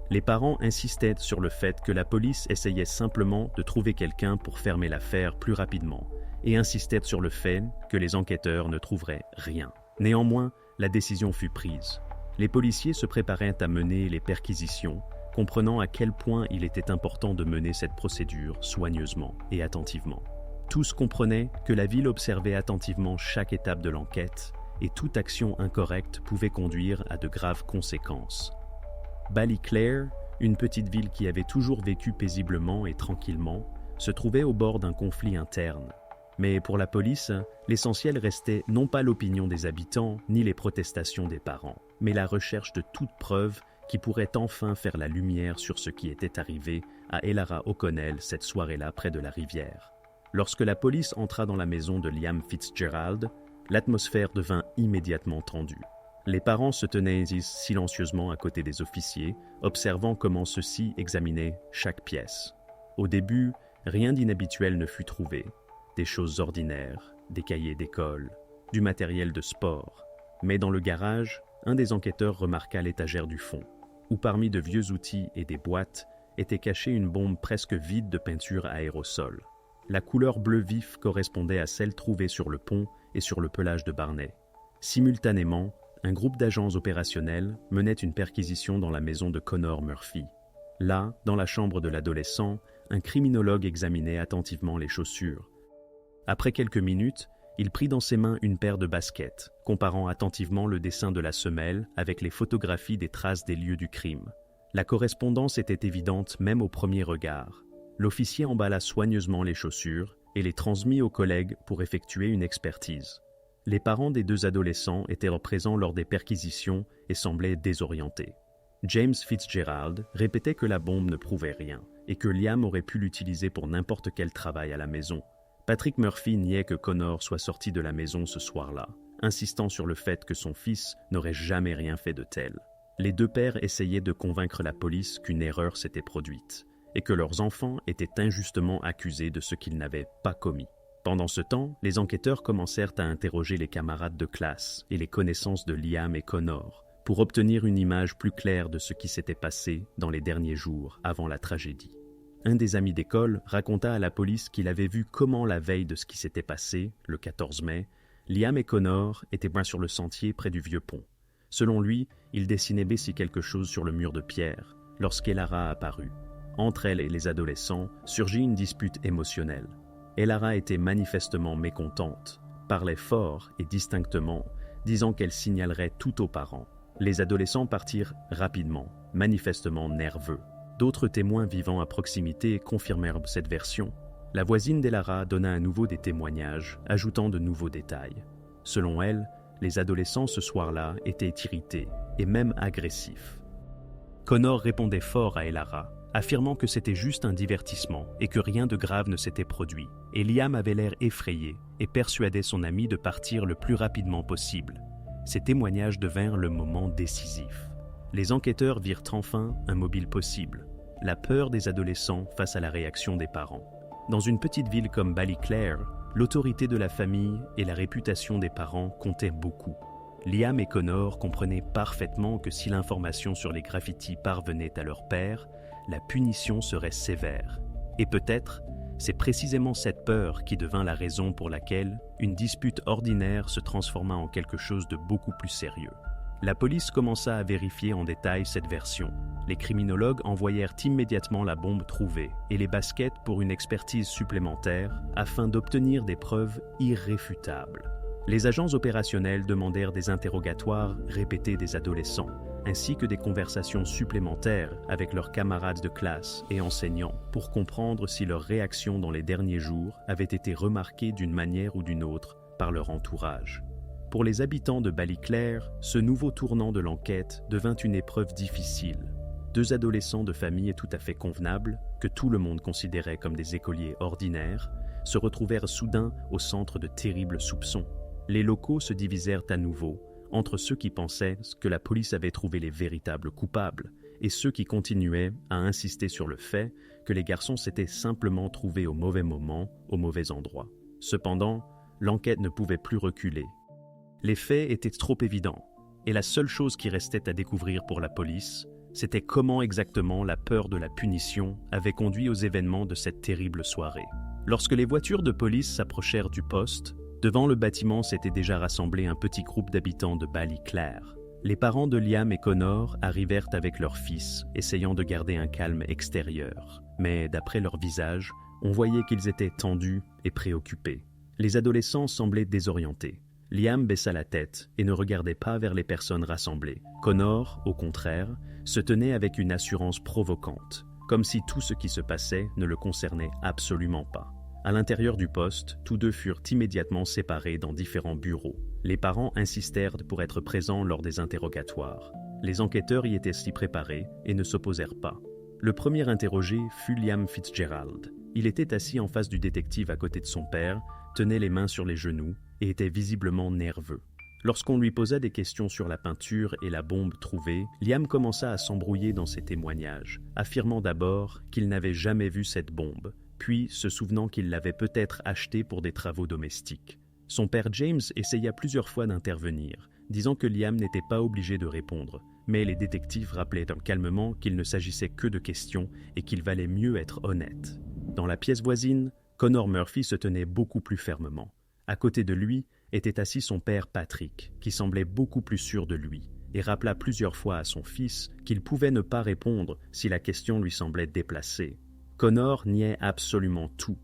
Les parents insistaient sur le fait que la police essayait simplement de trouver quelqu'un pour fermer l'affaire plus rapidement, et insistaient sur le fait que les enquêteurs ne trouveraient rien. Néanmoins, la décision fut prise. Les policiers se préparaient à mener les perquisitions, comprenant à quel point il était important de mener cette procédure soigneusement et attentivement. Tous comprenaient que la ville observait attentivement chaque étape de l'enquête et toute action incorrecte pouvait conduire à de graves conséquences. Ballyclare, une petite ville qui avait toujours vécu paisiblement et tranquillement, se trouvait au bord d'un conflit interne. Mais pour la police, l'essentiel restait non pas l'opinion des habitants ni les protestations des parents, mais la recherche de toute preuve qui pourrait enfin faire la lumière sur ce qui était arrivé à Elara O'Connell cette soirée-là près de la rivière. Lorsque la police entra dans la maison de Liam Fitzgerald, l'atmosphère devint immédiatement tendue. Les parents se tenaient silencieusement à côté des officiers, observant comment ceux-ci examinaient chaque pièce. Au début, rien d'inhabituel ne fut trouvé. Des choses ordinaires, des cahiers d'école, du matériel de sport. Mais dans le garage, un des enquêteurs remarqua l'étagère du fond, où parmi de vieux outils et des boîtes était cachée une bombe presque vide de peinture à aérosol. La couleur bleu vif correspondait à celle trouvée sur le pont et sur le pelage de Barnet. Simultanément, un groupe d'agents opérationnels menait une perquisition dans la maison de Connor Murphy. Là, dans la chambre de l'adolescent, un criminologue examinait attentivement les chaussures. Après quelques minutes, il prit dans ses mains une paire de baskets, comparant attentivement le dessin de la semelle avec les photographies des traces des lieux du crime. La correspondance était évidente même au premier regard. L'officier emballa soigneusement les chaussures et les transmit aux collègues pour effectuer une expertise. Les parents des deux adolescents étaient présents lors des perquisitions et semblaient désorientés. James Fitzgerald répétait que la bombe ne prouvait rien et que Liam aurait pu l'utiliser pour n'importe quel travail à la maison. Patrick Murphy niait que Connor soit sorti de la maison ce soir-là, insistant sur le fait que son fils n'aurait jamais rien fait de tel. Les deux pères essayaient de convaincre la police qu'une erreur s'était produite et que leurs enfants étaient injustement accusés de ce qu'ils n'avaient pas commis. Pendant ce temps, les enquêteurs commencèrent à interroger les camarades de classe et les connaissances de Liam et Connor pour obtenir une image plus claire de ce qui s'était passé dans les derniers jours avant la tragédie. Un des amis d'école raconta à la police qu'il avait vu comment la veille de ce qui s'était passé, le 14 mai, Liam et Connor étaient sur le sentier près du vieux pont. Selon lui, il dessinait baisser quelque chose sur le mur de pierre lorsqu'Elara apparut. Entre elle et les adolescents surgit une dispute émotionnelle. Elara était manifestement mécontente, parlait fort et distinctement, disant qu'elle signalerait tout aux parents. Les adolescents partirent rapidement, manifestement nerveux. D'autres témoins vivant à proximité confirmèrent cette version. La voisine d'Elara donna à nouveau des témoignages, ajoutant de nouveaux détails. Selon elle, les adolescents ce soir-là étaient irrités et même agressifs. Connor répondait fort à Elara, affirmant que c'était juste un divertissement et que rien de grave ne s'était produit. Et Liam avait l'air effrayé et persuadait son ami de partir le plus rapidement possible. Ces témoignages devinrent le moment décisif. Les enquêteurs virent enfin un mobile possible, la peur des adolescents face à la réaction des parents. Dans une petite ville comme Ballyclare, l'autorité de la famille et la réputation des parents comptaient beaucoup. Liam et Connor comprenaient parfaitement que si l'information sur les graffitis parvenait à leur père, la punition serait sévère. Et peut-être, C'est précisément cette peur qui devint la raison pour laquelle une dispute ordinaire se transforma en quelque chose de beaucoup plus sérieux. La police commença à vérifier en détail cette version. Les criminologues envoyèrent immédiatement la bombe trouvée et les baskets pour une expertise supplémentaire afin d'obtenir des preuves irréfutables. Les agents opérationnels demandèrent des interrogatoires répétés des adolescents, ainsi que des conversations supplémentaires avec leurs camarades de classe et enseignants pour comprendre si leurs réactions dans les derniers jours avaient été remarquées d'une manière ou d'une autre par leur entourage. Pour les habitants de Ballyclare, ce nouveau tournant de l'enquête devint une épreuve difficile. 2 adolescents de famille tout à fait convenables, que tout le monde considérait comme des écoliers ordinaires, se retrouvèrent soudain au centre de terribles soupçons. Les locaux se divisèrent à nouveau entre ceux qui pensaient que la police avait trouvé les véritables coupables et ceux qui continuaient à insister sur le fait que les garçons s'étaient simplement trouvés au mauvais moment, au mauvais endroit. Cependant, l'enquête ne pouvait plus reculer. Les faits étaient trop évidents, et la seule chose qui restait à découvrir pour la police, c'était comment exactement la peur de la punition avait conduit aux événements de cette terrible soirée. Lorsque les voitures de police s'approchèrent du poste, devant le bâtiment s'était déjà rassemblé un petit groupe d'habitants de Ballyclare. Les parents de Liam et Connor arrivèrent avec leur fils, essayant de garder un calme extérieur. Mais d'après leur visage, on voyait qu'ils étaient tendus et préoccupés. Les adolescents semblaient désorientés. Liam baissa la tête et ne regardait pas vers les personnes rassemblées. Connor, au contraire, se tenait avec une assurance provocante, comme si tout ce qui se passait ne le concernait absolument pas. À l'intérieur du poste, tous deux furent immédiatement séparés dans différents bureaux. Les parents insistèrent pour être présents lors des interrogatoires. Les enquêteurs y étaient si préparés et ne s'opposèrent pas. Le premier interrogé fut Liam Fitzgerald. Il était assis en face du détective à côté de son père, tenait les mains sur les genoux et était visiblement nerveux. Lorsqu'on lui posa des questions sur la peinture et la bombe trouvée, Liam commença à s'embrouiller dans ses témoignages, affirmant d'abord qu'il n'avait jamais vu cette bombe, puis se souvenant qu'il l'avait peut-être achetée pour des travaux domestiques. Son père James essaya plusieurs fois d'intervenir, disant que Liam n'était pas obligé de répondre, mais les détectives rappelaient calmement qu'il ne s'agissait que de questions et qu'il valait mieux être honnête. Dans la pièce voisine, Connor Murphy se tenait beaucoup plus fermement. À côté de lui était assis son père Patrick, qui semblait beaucoup plus sûr de lui, et rappela plusieurs fois à son fils qu'il pouvait ne pas répondre si la question lui semblait déplacée. Connor niait absolument tout.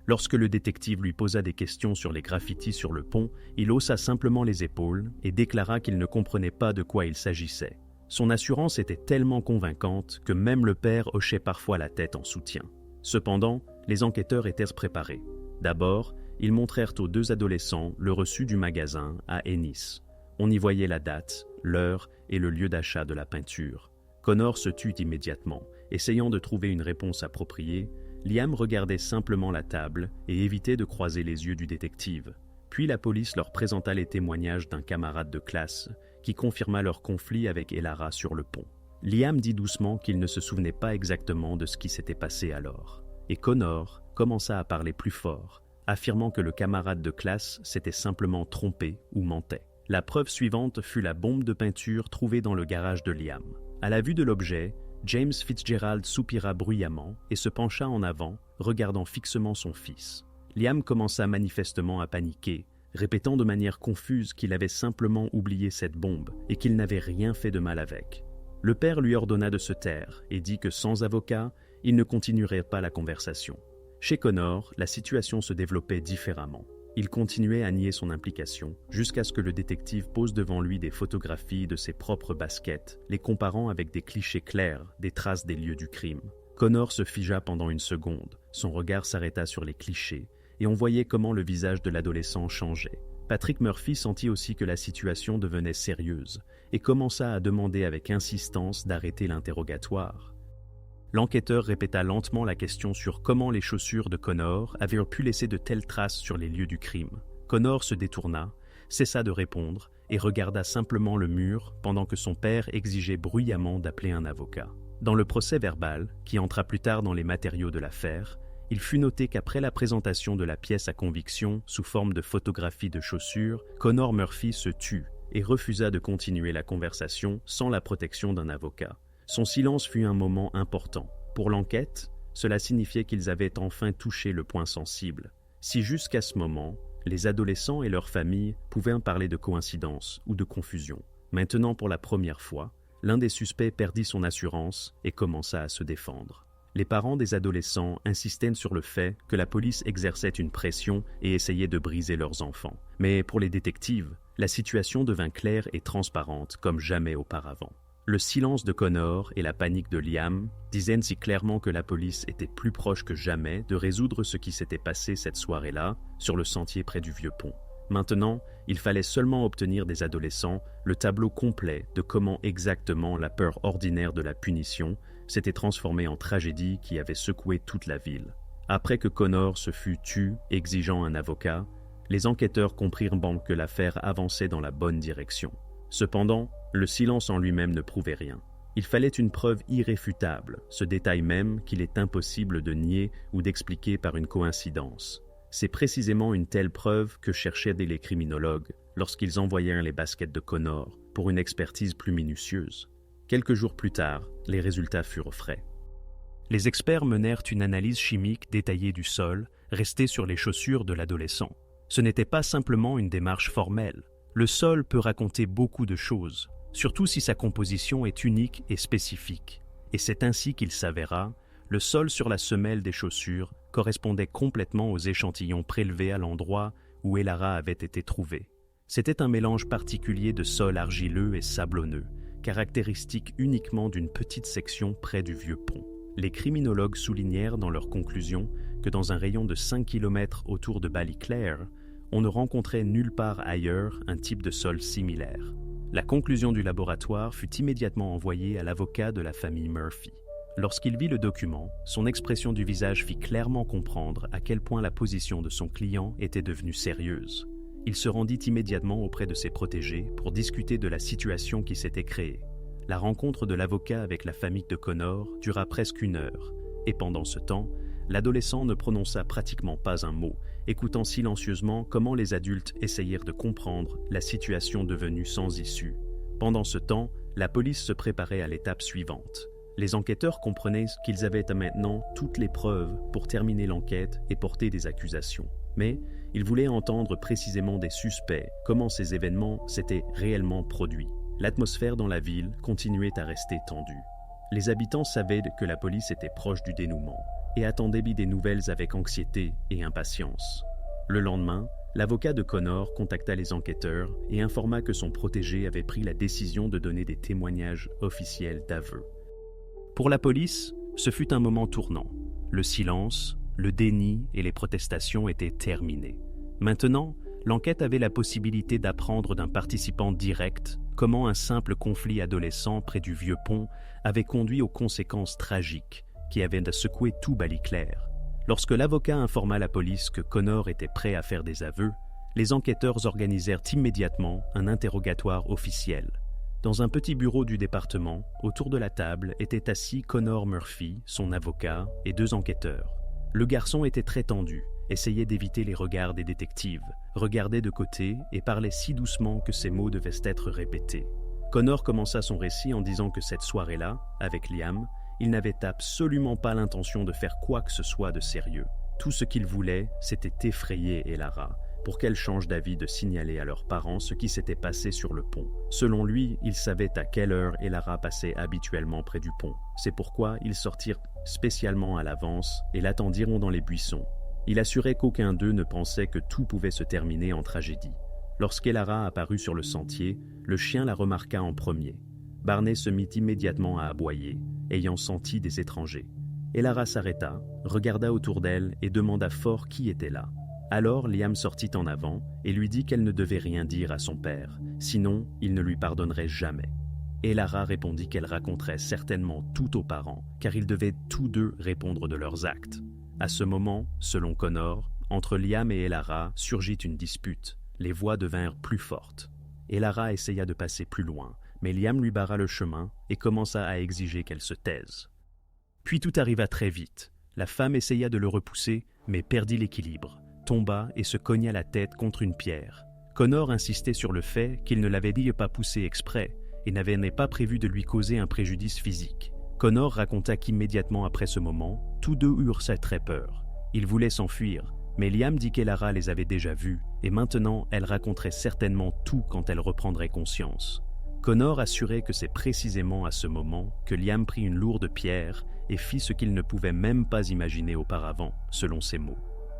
Lorsque le détective lui posa des questions sur les graffitis sur le pont, il haussa simplement les épaules et déclara qu'il ne comprenait pas de quoi il s'agissait. Son assurance était tellement convaincante que même le père hochait parfois la tête en soutien. Cependant, les enquêteurs étaient préparés. D'abord, ils montrèrent aux 2 adolescents le reçu du magasin à Ennis. On y voyait la date, l'heure et le lieu d'achat de la peinture. Connor se tut immédiatement. Essayant de trouver une réponse appropriée, Liam regardait simplement la table et évitait de croiser les yeux du détective. Puis la police leur présenta les témoignages d'un camarade de classe qui confirma leur conflit avec Elara sur le pont. Liam dit doucement qu'il ne se souvenait pas exactement de ce qui s'était passé alors. Et Connor commença à parler plus fort, affirmant que le camarade de classe s'était simplement trompé ou mentait. La preuve suivante fut la bombe de peinture trouvée dans le garage de Liam. À la vue de l'objet, James Fitzgerald soupira bruyamment et se pencha en avant, regardant fixement son fils. Liam commença manifestement à paniquer, répétant de manière confuse qu'il avait simplement oublié cette bombe et qu'il n'avait rien fait de mal avec. Le père lui ordonna de se taire et dit que sans avocat, il ne continuerait pas la conversation. Chez Connor, la situation se développait différemment. Il continuait à nier son implication, jusqu'à ce que le détective pose devant lui des photographies de ses propres baskets, les comparant avec des clichés clairs, des traces des lieux du crime. Connor se figea pendant une seconde, son regard s'arrêta sur les clichés, et on voyait comment le visage de l'adolescent changeait. Patrick Murphy sentit aussi que la situation devenait sérieuse, et commença à demander avec insistance d'arrêter l'interrogatoire. L'enquêteur répéta lentement la question sur comment les chaussures de Connor avaient pu laisser de telles traces sur les lieux du crime. Connor se détourna, cessa de répondre et regarda simplement le mur pendant que son père exigeait bruyamment d'appeler un avocat. Dans le procès verbal, qui entra plus tard dans les matériaux de l'affaire, il fut noté qu'après la présentation de la pièce à conviction sous forme de photographie de chaussures, Connor Murphy se tut et refusa de continuer la conversation sans la protection d'un avocat. Son silence fut un moment important. Pour l'enquête, Cela signifiait qu'ils avaient enfin touché le point sensible. Si jusqu'à ce moment, les adolescents et leurs familles pouvaient en parler de coïncidence ou de confusion, maintenant pour la première fois, l'un des suspects perdit son assurance et commença à se défendre. Les parents des adolescents insistaient sur le fait que la police exerçait une pression et essayait de briser leurs enfants. Mais pour les détectives, la situation devint claire et transparente comme jamais auparavant. Le silence de Connor et la panique de Liam disaient si clairement que la police était plus proche que jamais de résoudre ce qui s'était passé cette soirée-là sur le sentier près du vieux pont. Maintenant, il fallait seulement obtenir des adolescents le tableau complet de comment exactement la peur ordinaire de la punition s'était transformée en tragédie qui avait secoué toute la ville. Après que Connor se fut tué exigeant un avocat, les enquêteurs comprirent bon que l'affaire avançait dans la bonne direction. Cependant, le silence en lui-même ne prouvait rien. Il fallait une preuve irréfutable, ce détail même qu'il est impossible de nier ou d'expliquer par une coïncidence. C'est précisément une telle preuve que cherchaient les criminologues lorsqu'ils envoyèrent les baskets de Connor pour une expertise plus minutieuse. Quelques jours plus tard, les résultats furent frais. Les experts menèrent une analyse chimique détaillée du sol resté sur les chaussures de l'adolescent. Ce n'était pas simplement une démarche formelle. Le sol peut raconter beaucoup de choses, surtout si sa composition est unique et spécifique. Et c'est ainsi qu'il s'avéra, le sol sur la semelle des chaussures correspondait complètement aux échantillons prélevés à l'endroit où Elara avait été trouvée. C'était un mélange particulier de sol argileux et sablonneux, caractéristique uniquement d'une petite section près du vieux pont. Les criminologues soulignèrent dans leurs conclusions que dans un rayon de 5 km autour de Ballyclare, on ne rencontrait nulle part ailleurs un type de sol similaire. La conclusion du laboratoire fut immédiatement envoyée à l'avocat de la famille Murphy. Lorsqu'il vit le document, son expression du visage fit clairement comprendre à quel point la position de son client était devenue sérieuse. Il se rendit immédiatement auprès de ses protégés pour discuter de la situation qui s'était créée. La rencontre de l'avocat avec la famille de Connor dura presque 1 heure, et pendant ce temps, l'adolescent ne prononça pratiquement pas un mot, écoutant silencieusement comment les adultes essayèrent de comprendre la situation devenue sans issue. Pendant ce temps, la police se préparait à l'étape suivante. Les enquêteurs comprenaient qu'ils avaient maintenant toutes les preuves pour terminer l'enquête et porter des accusations. Mais ils voulaient entendre précisément des suspects comment ces événements s'étaient réellement produits. L'atmosphère dans la ville continuait à rester tendue. Les habitants savaient que la police était proche du dénouement et attendaient des nouvelles avec anxiété et impatience. Le lendemain, l'avocat de Connor contacta les enquêteurs et informa que son protégé avait pris la décision de donner des témoignages officiels d'aveu. Pour la police, ce fut un moment tournant. Le silence, le déni et les protestations étaient terminés. Maintenant, l'enquête avait la possibilité d'apprendre d'un participant direct comment un simple conflit adolescent près du vieux pont avait conduit aux conséquences tragiques qui avaient secoué tout Ballyclare. Lorsque l'avocat informa la police que Connor était prêt à faire des aveux, les enquêteurs organisèrent immédiatement un interrogatoire officiel. Dans un petit bureau du département, autour de la table étaient assis Connor Murphy, son avocat, et 2 enquêteurs. Le garçon était très tendu, essayait d'éviter les regards des détectives, regardait de côté et parlait si doucement que ses mots devaient être répétés. Connor commença son récit en disant que cette soirée-là, avec Liam, il n'avait absolument pas l'intention de faire quoi que ce soit de sérieux. Tout ce qu'il voulait, c'était effrayer Elara, pour qu'elle change d'avis de signaler à leurs parents ce qui s'était passé sur le pont. Selon lui, il savait à quelle heure Elara passait habituellement près du pont. C'est pourquoi ils sortirent spécialement à l'avance et l'attendirent dans les buissons. Il assurait qu'aucun d'eux ne pensait que tout pouvait se terminer en tragédie. Lorsqu'Elara apparut sur le sentier, le chien la remarqua en premier. Barney se mit immédiatement à aboyer, ayant senti des étrangers. Elara s'arrêta, regarda autour d'elle et demanda fort qui était là. Alors Liam sortit en avant et lui dit qu'elle ne devait rien dire à son père, sinon il ne lui pardonnerait jamais. Elara répondit qu'elle raconterait certainement tout aux parents, car ils devaient tous 2 répondre de leurs actes. À ce moment, selon Connor, entre Liam et Elara surgit une dispute. Les voix devinrent plus fortes. Elara essaya de passer plus loin, mais Liam lui barra le chemin et commença à exiger qu'elle se taise. Puis tout arriva très vite. La femme essaya de le repousser, mais perdit l'équilibre, tomba et se cogna la tête contre une pierre. Connor insistait sur le fait qu'il ne l'avait pas poussé exprès et n'avait pas prévu de lui causer un préjudice physique. Connor raconta qu'immédiatement après ce moment, tous deux eurent très peur. Ils voulaient s'enfuir, mais Liam dit qu'Elara les avait déjà vus et maintenant elle raconterait certainement tout quand elle reprendrait conscience. Connor assurait que c'est précisément à ce moment que Liam prit une lourde pierre et fit ce qu'il ne pouvait même pas imaginer auparavant, selon ses mots.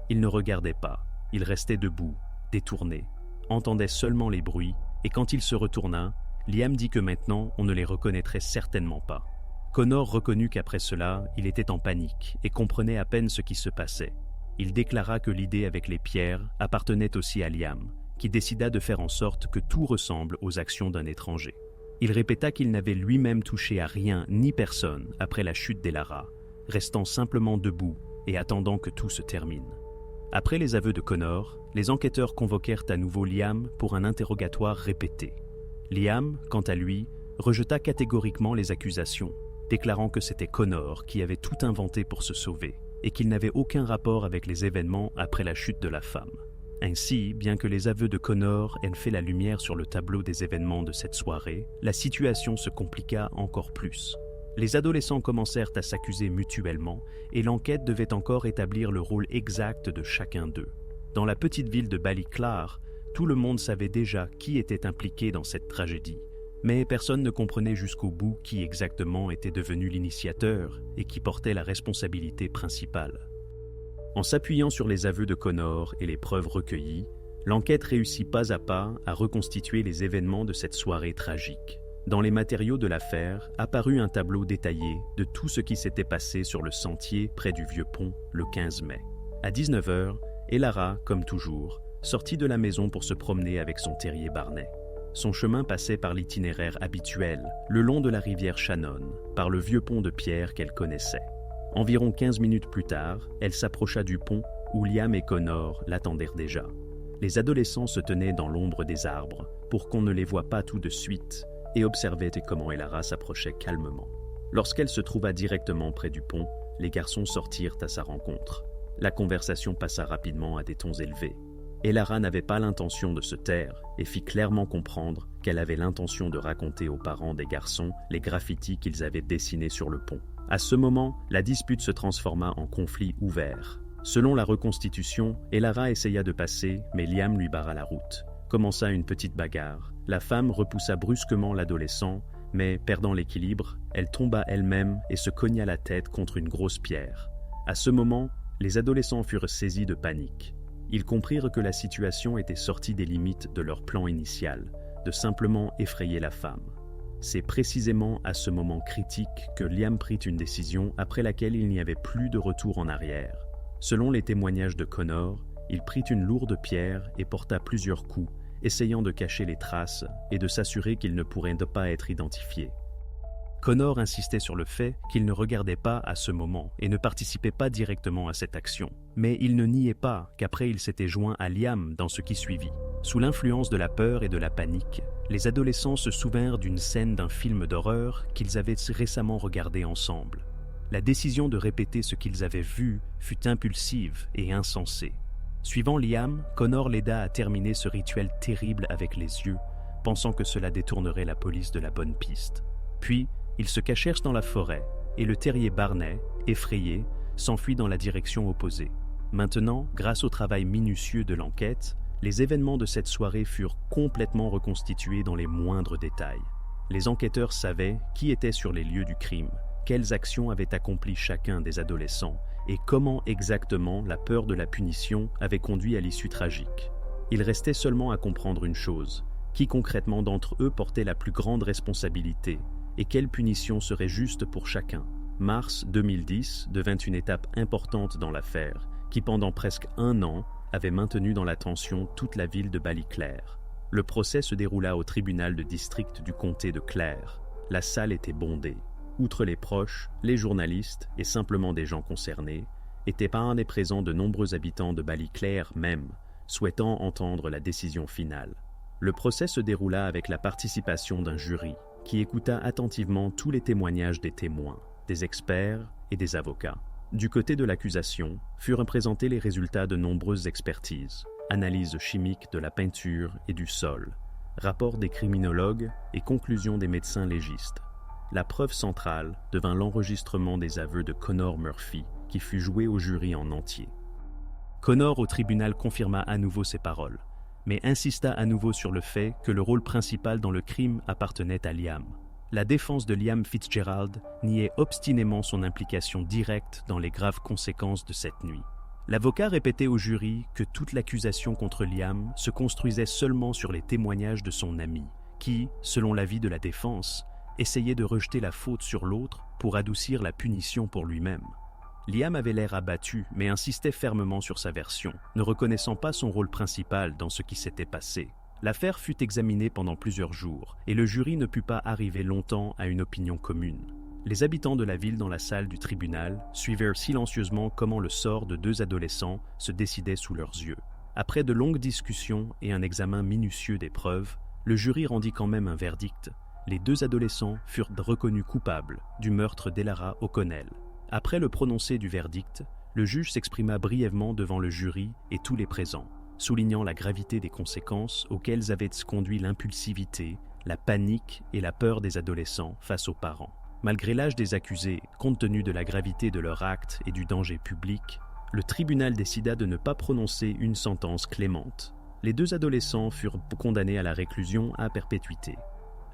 Il ne regardait pas, il restait debout, détourné, entendait seulement les bruits et quand il se retourna, Liam dit que maintenant on ne les reconnaîtrait certainement pas. Connor reconnut qu'après cela, il était en panique et comprenait à peine ce qui se passait. Il déclara que l'idée avec les pierres appartenait aussi à Liam, qui décida de faire en sorte que tout ressemble aux actions d'un étranger. Il répéta qu'il n'avait lui-même touché à rien ni personne après la chute d'Elara, restant simplement debout et attendant que tout se termine. Après les aveux de Connor, les enquêteurs convoquèrent à nouveau Liam pour un interrogatoire répété. Liam, quant à lui, rejeta catégoriquement les accusations, déclarant que c'était Connor qui avait tout inventé pour se sauver et qu'il n'avait aucun rapport avec les événements après la chute de la femme. Ainsi, bien que les aveux de Connor aient fait la lumière sur le tableau des événements de cette soirée, la situation se compliqua encore plus. Les adolescents commencèrent à s'accuser mutuellement et l'enquête devait encore établir le rôle exact de chacun d'eux. Dans la petite ville de Ballyclare, tout le monde savait déjà qui était impliqué dans cette tragédie, mais personne ne comprenait jusqu'au bout qui exactement était devenu l'initiateur et qui portait la responsabilité principale. En s'appuyant sur les aveux de Connor et les preuves recueillies, l'enquête réussit pas à pas à reconstituer les événements de cette soirée tragique. Dans les matériaux de l'affaire apparut un tableau détaillé de tout ce qui s'était passé sur le sentier près du vieux pont le 15 mai. À 19h, Elara, comme toujours, sortit de la maison pour se promener avec son terrier Barnet. Son chemin passait par l'itinéraire habituel, le long de la rivière Shannon, par le vieux pont de pierre qu'elle connaissait. Environ 15 minutes plus tard, elle s'approcha du pont où Liam et Connor l'attendèrent déjà. Les adolescents se tenaient dans l'ombre des arbres pour qu'on ne les voie pas tout de suite et observaient comment Elara s'approchait calmement. Lorsqu'elle se trouva directement près du pont, les garçons sortirent à sa rencontre. La conversation passa rapidement à des tons élevés. Elara n'avait pas l'intention de se taire et fit clairement comprendre qu'elle avait l'intention de raconter aux parents des garçons les graffitis qu'ils avaient dessinés sur le pont. À ce moment, la dispute se transforma en conflit ouvert. Selon la reconstitution, Elara essaya de passer, mais Liam lui barra la route. Commença une petite bagarre. La femme repoussa brusquement l'adolescent, mais, perdant l'équilibre, elle tomba elle-même et se cogna la tête contre une grosse pierre. À ce moment, les adolescents furent saisis de panique. Ils comprirent que la situation était sortie des limites de leur plan initial, de simplement effrayer la femme. C'est précisément à ce moment critique que Liam prit une décision après laquelle il n'y avait plus de retour en arrière. Selon les témoignages de Connor, il prit une lourde pierre et porta plusieurs coups, essayant de cacher les traces et de s'assurer qu'il ne pourrait pas être identifié. Connor insistait sur le fait qu'il ne regardait pas à ce moment et ne participait pas directement à cette action. Mais il ne niait pas qu'après il s'était joint à Liam dans ce qui suivit. Sous l'influence de la peur et de la panique, les adolescents se souvinrent d'une scène d'un film d'horreur qu'ils avaient récemment regardé ensemble. La décision de répéter ce qu'ils avaient vu fut impulsive et insensée. Suivant Liam, Connor l'aida à terminer ce rituel terrible avec les yeux, pensant que cela détournerait la police de la bonne piste. Puis, ils se cachèrent dans la forêt, et le terrier Barnet, effrayé, s'enfuit dans la direction opposée. Maintenant, grâce au travail minutieux de l'enquête, les événements de cette soirée furent complètement reconstitués dans les moindres détails. Les enquêteurs savaient qui était sur les lieux du crime, quelles actions avaient accompli chacun des adolescents, et comment exactement la peur de la punition avait conduit à l'issue tragique. Il restait seulement à comprendre une chose, qui concrètement d'entre eux portait la plus grande responsabilité, et quelle punition serait juste pour chacun. Mars 2010 devint une étape importante dans l'affaire, qui pendant presque 1 an avait maintenu dans la tension toute la ville de Ballyclare. Le procès se déroula au tribunal de district du comté de Clare. La salle était bondée. Outre les proches, les journalistes et simplement des gens concernés, étaient parmi présents de nombreux habitants de Ballyclare même, souhaitant entendre la décision finale. Le procès se déroula avec la participation d'un jury qui écouta attentivement tous les témoignages des témoins, des experts et des avocats. Du côté de l'accusation, furent présentés les résultats de nombreuses expertises, analyses chimiques de la peinture et du sol, rapports des criminologues et conclusions des médecins légistes. la preuve centrale devint l'enregistrement des aveux de Connor Murphy, qui fut joué au jury en entier. Connor au tribunal confirma à nouveau ses paroles, mais insista à nouveau sur le fait que le rôle principal dans le crime appartenait à Liam. La défense de Liam Fitzgerald niait obstinément son implication directe dans les graves conséquences de cette nuit. L'avocat répétait au jury que toute l'accusation contre Liam se construisait seulement sur les témoignages de son ami, qui, selon l'avis de la défense, essayait de rejeter la faute sur l'autre pour adoucir la punition pour lui-même. Liam avait l'air abattu, mais insistait fermement sur sa version, ne reconnaissant pas son rôle principal dans ce qui s'était passé. L'affaire fut examinée pendant plusieurs jours, et le jury ne put pas arriver longtemps à une opinion commune. Les habitants de la ville dans la salle du tribunal suivirent silencieusement comment le sort de deux adolescents se décidait sous leurs yeux. Après de longues discussions et un examen minutieux des preuves, le jury rendit quand même un verdict. Les deux adolescents furent reconnus coupables du meurtre d'Elara O'Connell. Après le prononcé du verdict, le juge s'exprima brièvement devant le jury et tous les présents, soulignant la gravité des conséquences auxquelles avaient conduit l'impulsivité, la panique et la peur des adolescents face aux parents. Malgré l'âge des accusés, compte tenu de la gravité de leur acte et du danger public, le tribunal décida de ne pas prononcer une sentence clémente. Les deux adolescents furent condamnés à la réclusion à perpétuité.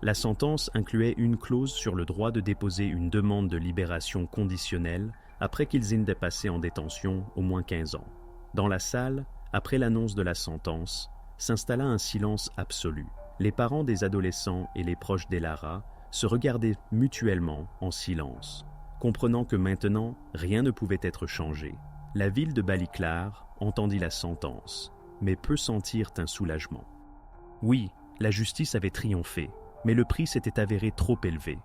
La sentence incluait une clause sur le droit de déposer une demande de libération conditionnelle après qu'ils aient passé en détention au moins 15 ans. Dans la salle, après l'annonce de la sentence, s'installa un silence absolu. Les parents des adolescents et les proches d'Elara se regardaient mutuellement en silence, comprenant que maintenant, rien ne pouvait être changé. La ville de Ballyclare entendit la sentence, mais peu sentirent un soulagement. Oui, la justice avait triomphé, mais le prix s'était avéré trop élevé.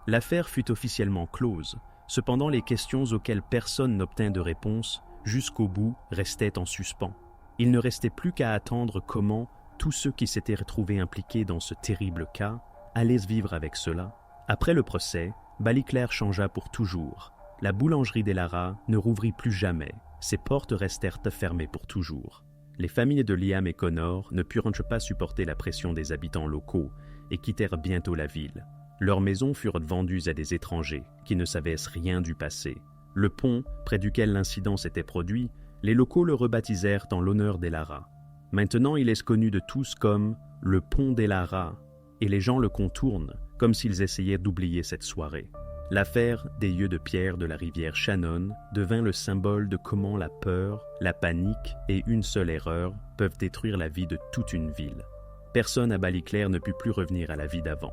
L'affaire fut officiellement close, cependant les questions auxquelles personne n'obtint de réponse jusqu'au bout restaient en suspens. Il ne restait plus qu'à attendre comment tous ceux qui s'étaient retrouvés impliqués dans ce terrible cas allaient vivre avec cela. Après le procès, Ballyclare changea pour toujours. La boulangerie d'Elara ne rouvrit plus jamais. Ses portes restèrent fermées pour toujours. Les familles de Liam et Connor ne purent pas supporter la pression des habitants locaux et quittèrent bientôt la ville. Leurs maisons furent vendues à des étrangers qui ne savaient rien du passé. Le pont, près duquel l'incident s'était produit, les locaux le rebaptisèrent en l'honneur d'Elara. Maintenant, il est connu de tous comme le pont d'Elara, et les gens le contournent comme s'ils essayaient d'oublier cette soirée. L'affaire des yeux de pierre de la rivière Shannon devint le symbole de comment la peur, la panique et une seule erreur peuvent détruire la vie de toute une ville. Personne à Ballyclare ne put plus revenir à la vie d'avant.